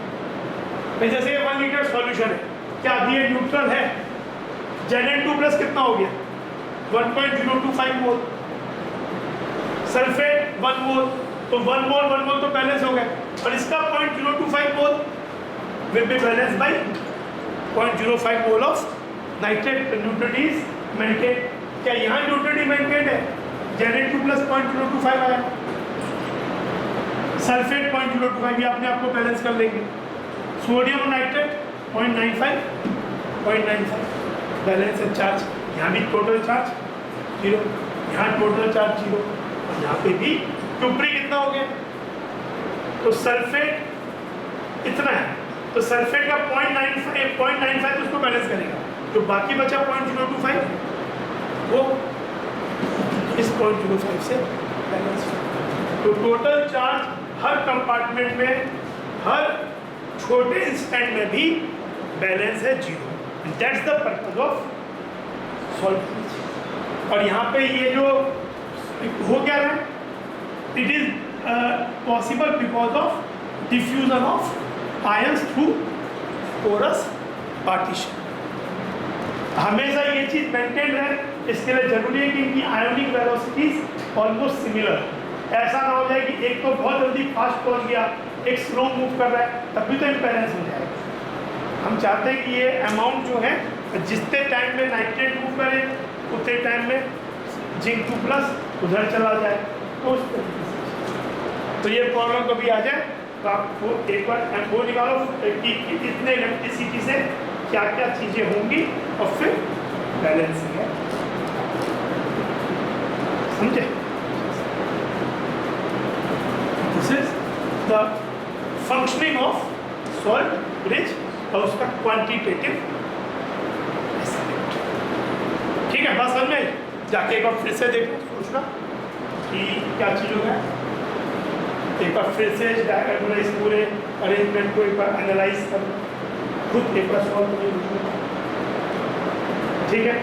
जैसे 1 लीटर सॉल्यूशन है, क्या अभी ये न्यूट्रल है? Zn2+ कितना हो गया? 1.025 मोल। सल्फेट 1 मोल, तो 1 मोल तो बैलेंस हो गए, और इसका 0.025 mole will be balance by 0.05 mole of nitrate. Neutrally maintain. क्या यहाँ न्यूट्रली मेंटेन है? Zn2+ 0.025 आया, सल्फेट 0.025, ये अपने आप को बैलेंस कर लेंगे। सोडियम नाइट्रेट 0.95 बैलेंस है चार्ज। यहाँ भी टोटल चार्ज 0, यहाँ टोटल चार्ज 0, और यहाँ पे भी क्यूप्रिक कितना हो गया? तो सल्फेट इतना है, तो सल्फेट का 0.95 उसको बैलेंस करेगा। जो बाकी बचा 0.025 वो इस 0.05 से बैलेंस। तो टोटल चार्ज हर कंपार्टमेंट में, हर छोटे इंस्टेंट में भी बैलेंस है 0। That's the purpose of solvent. और यहाँ पे ये जो हो क्या रहा है, it is possible because of diffusion of ions through porous partition. हमेशा ये चीज मेंटेन रहे, इसके लिए जरूरी है कि इनकी आयोनिक वेलोसिटीज ऑलमोस्ट सिमिलर। ऐसा ना हो जाए कि एक तो बहुत जल्दी फास्ट पहुंच गया, एक स्लो मूव कर रहा है, तभी तो इम्बैलेंस हो जाएगा। हम चाहते हैं कि ये अमाउंट जो है जितने टाइम में नाइट्रेट मूव करे उतने टाइम में Zn2+ उधर चला जाए। तो उस तरीके से तो ये प्रॉब्लम कभी आ जाए तो आपको एक बार वो निकालो कि इतने इलेक्ट्रिसिटी से क्या क्या चीज़ें होंगी और फिर बैलेंसिंग है, समझे? This is the functioning of salt bridge और उसका क्वांटिटेटिव एस्पेक्ट। ठीक है, बस समझ में जाके एक बार फिर से देखो, सोचना कि क्या चीज़ होगा। एक बार फिर से इस पूरे अरेंजमेंट को एक बार एनालाइज करो, खुद एक बार सॉल्व करो, ठीक है?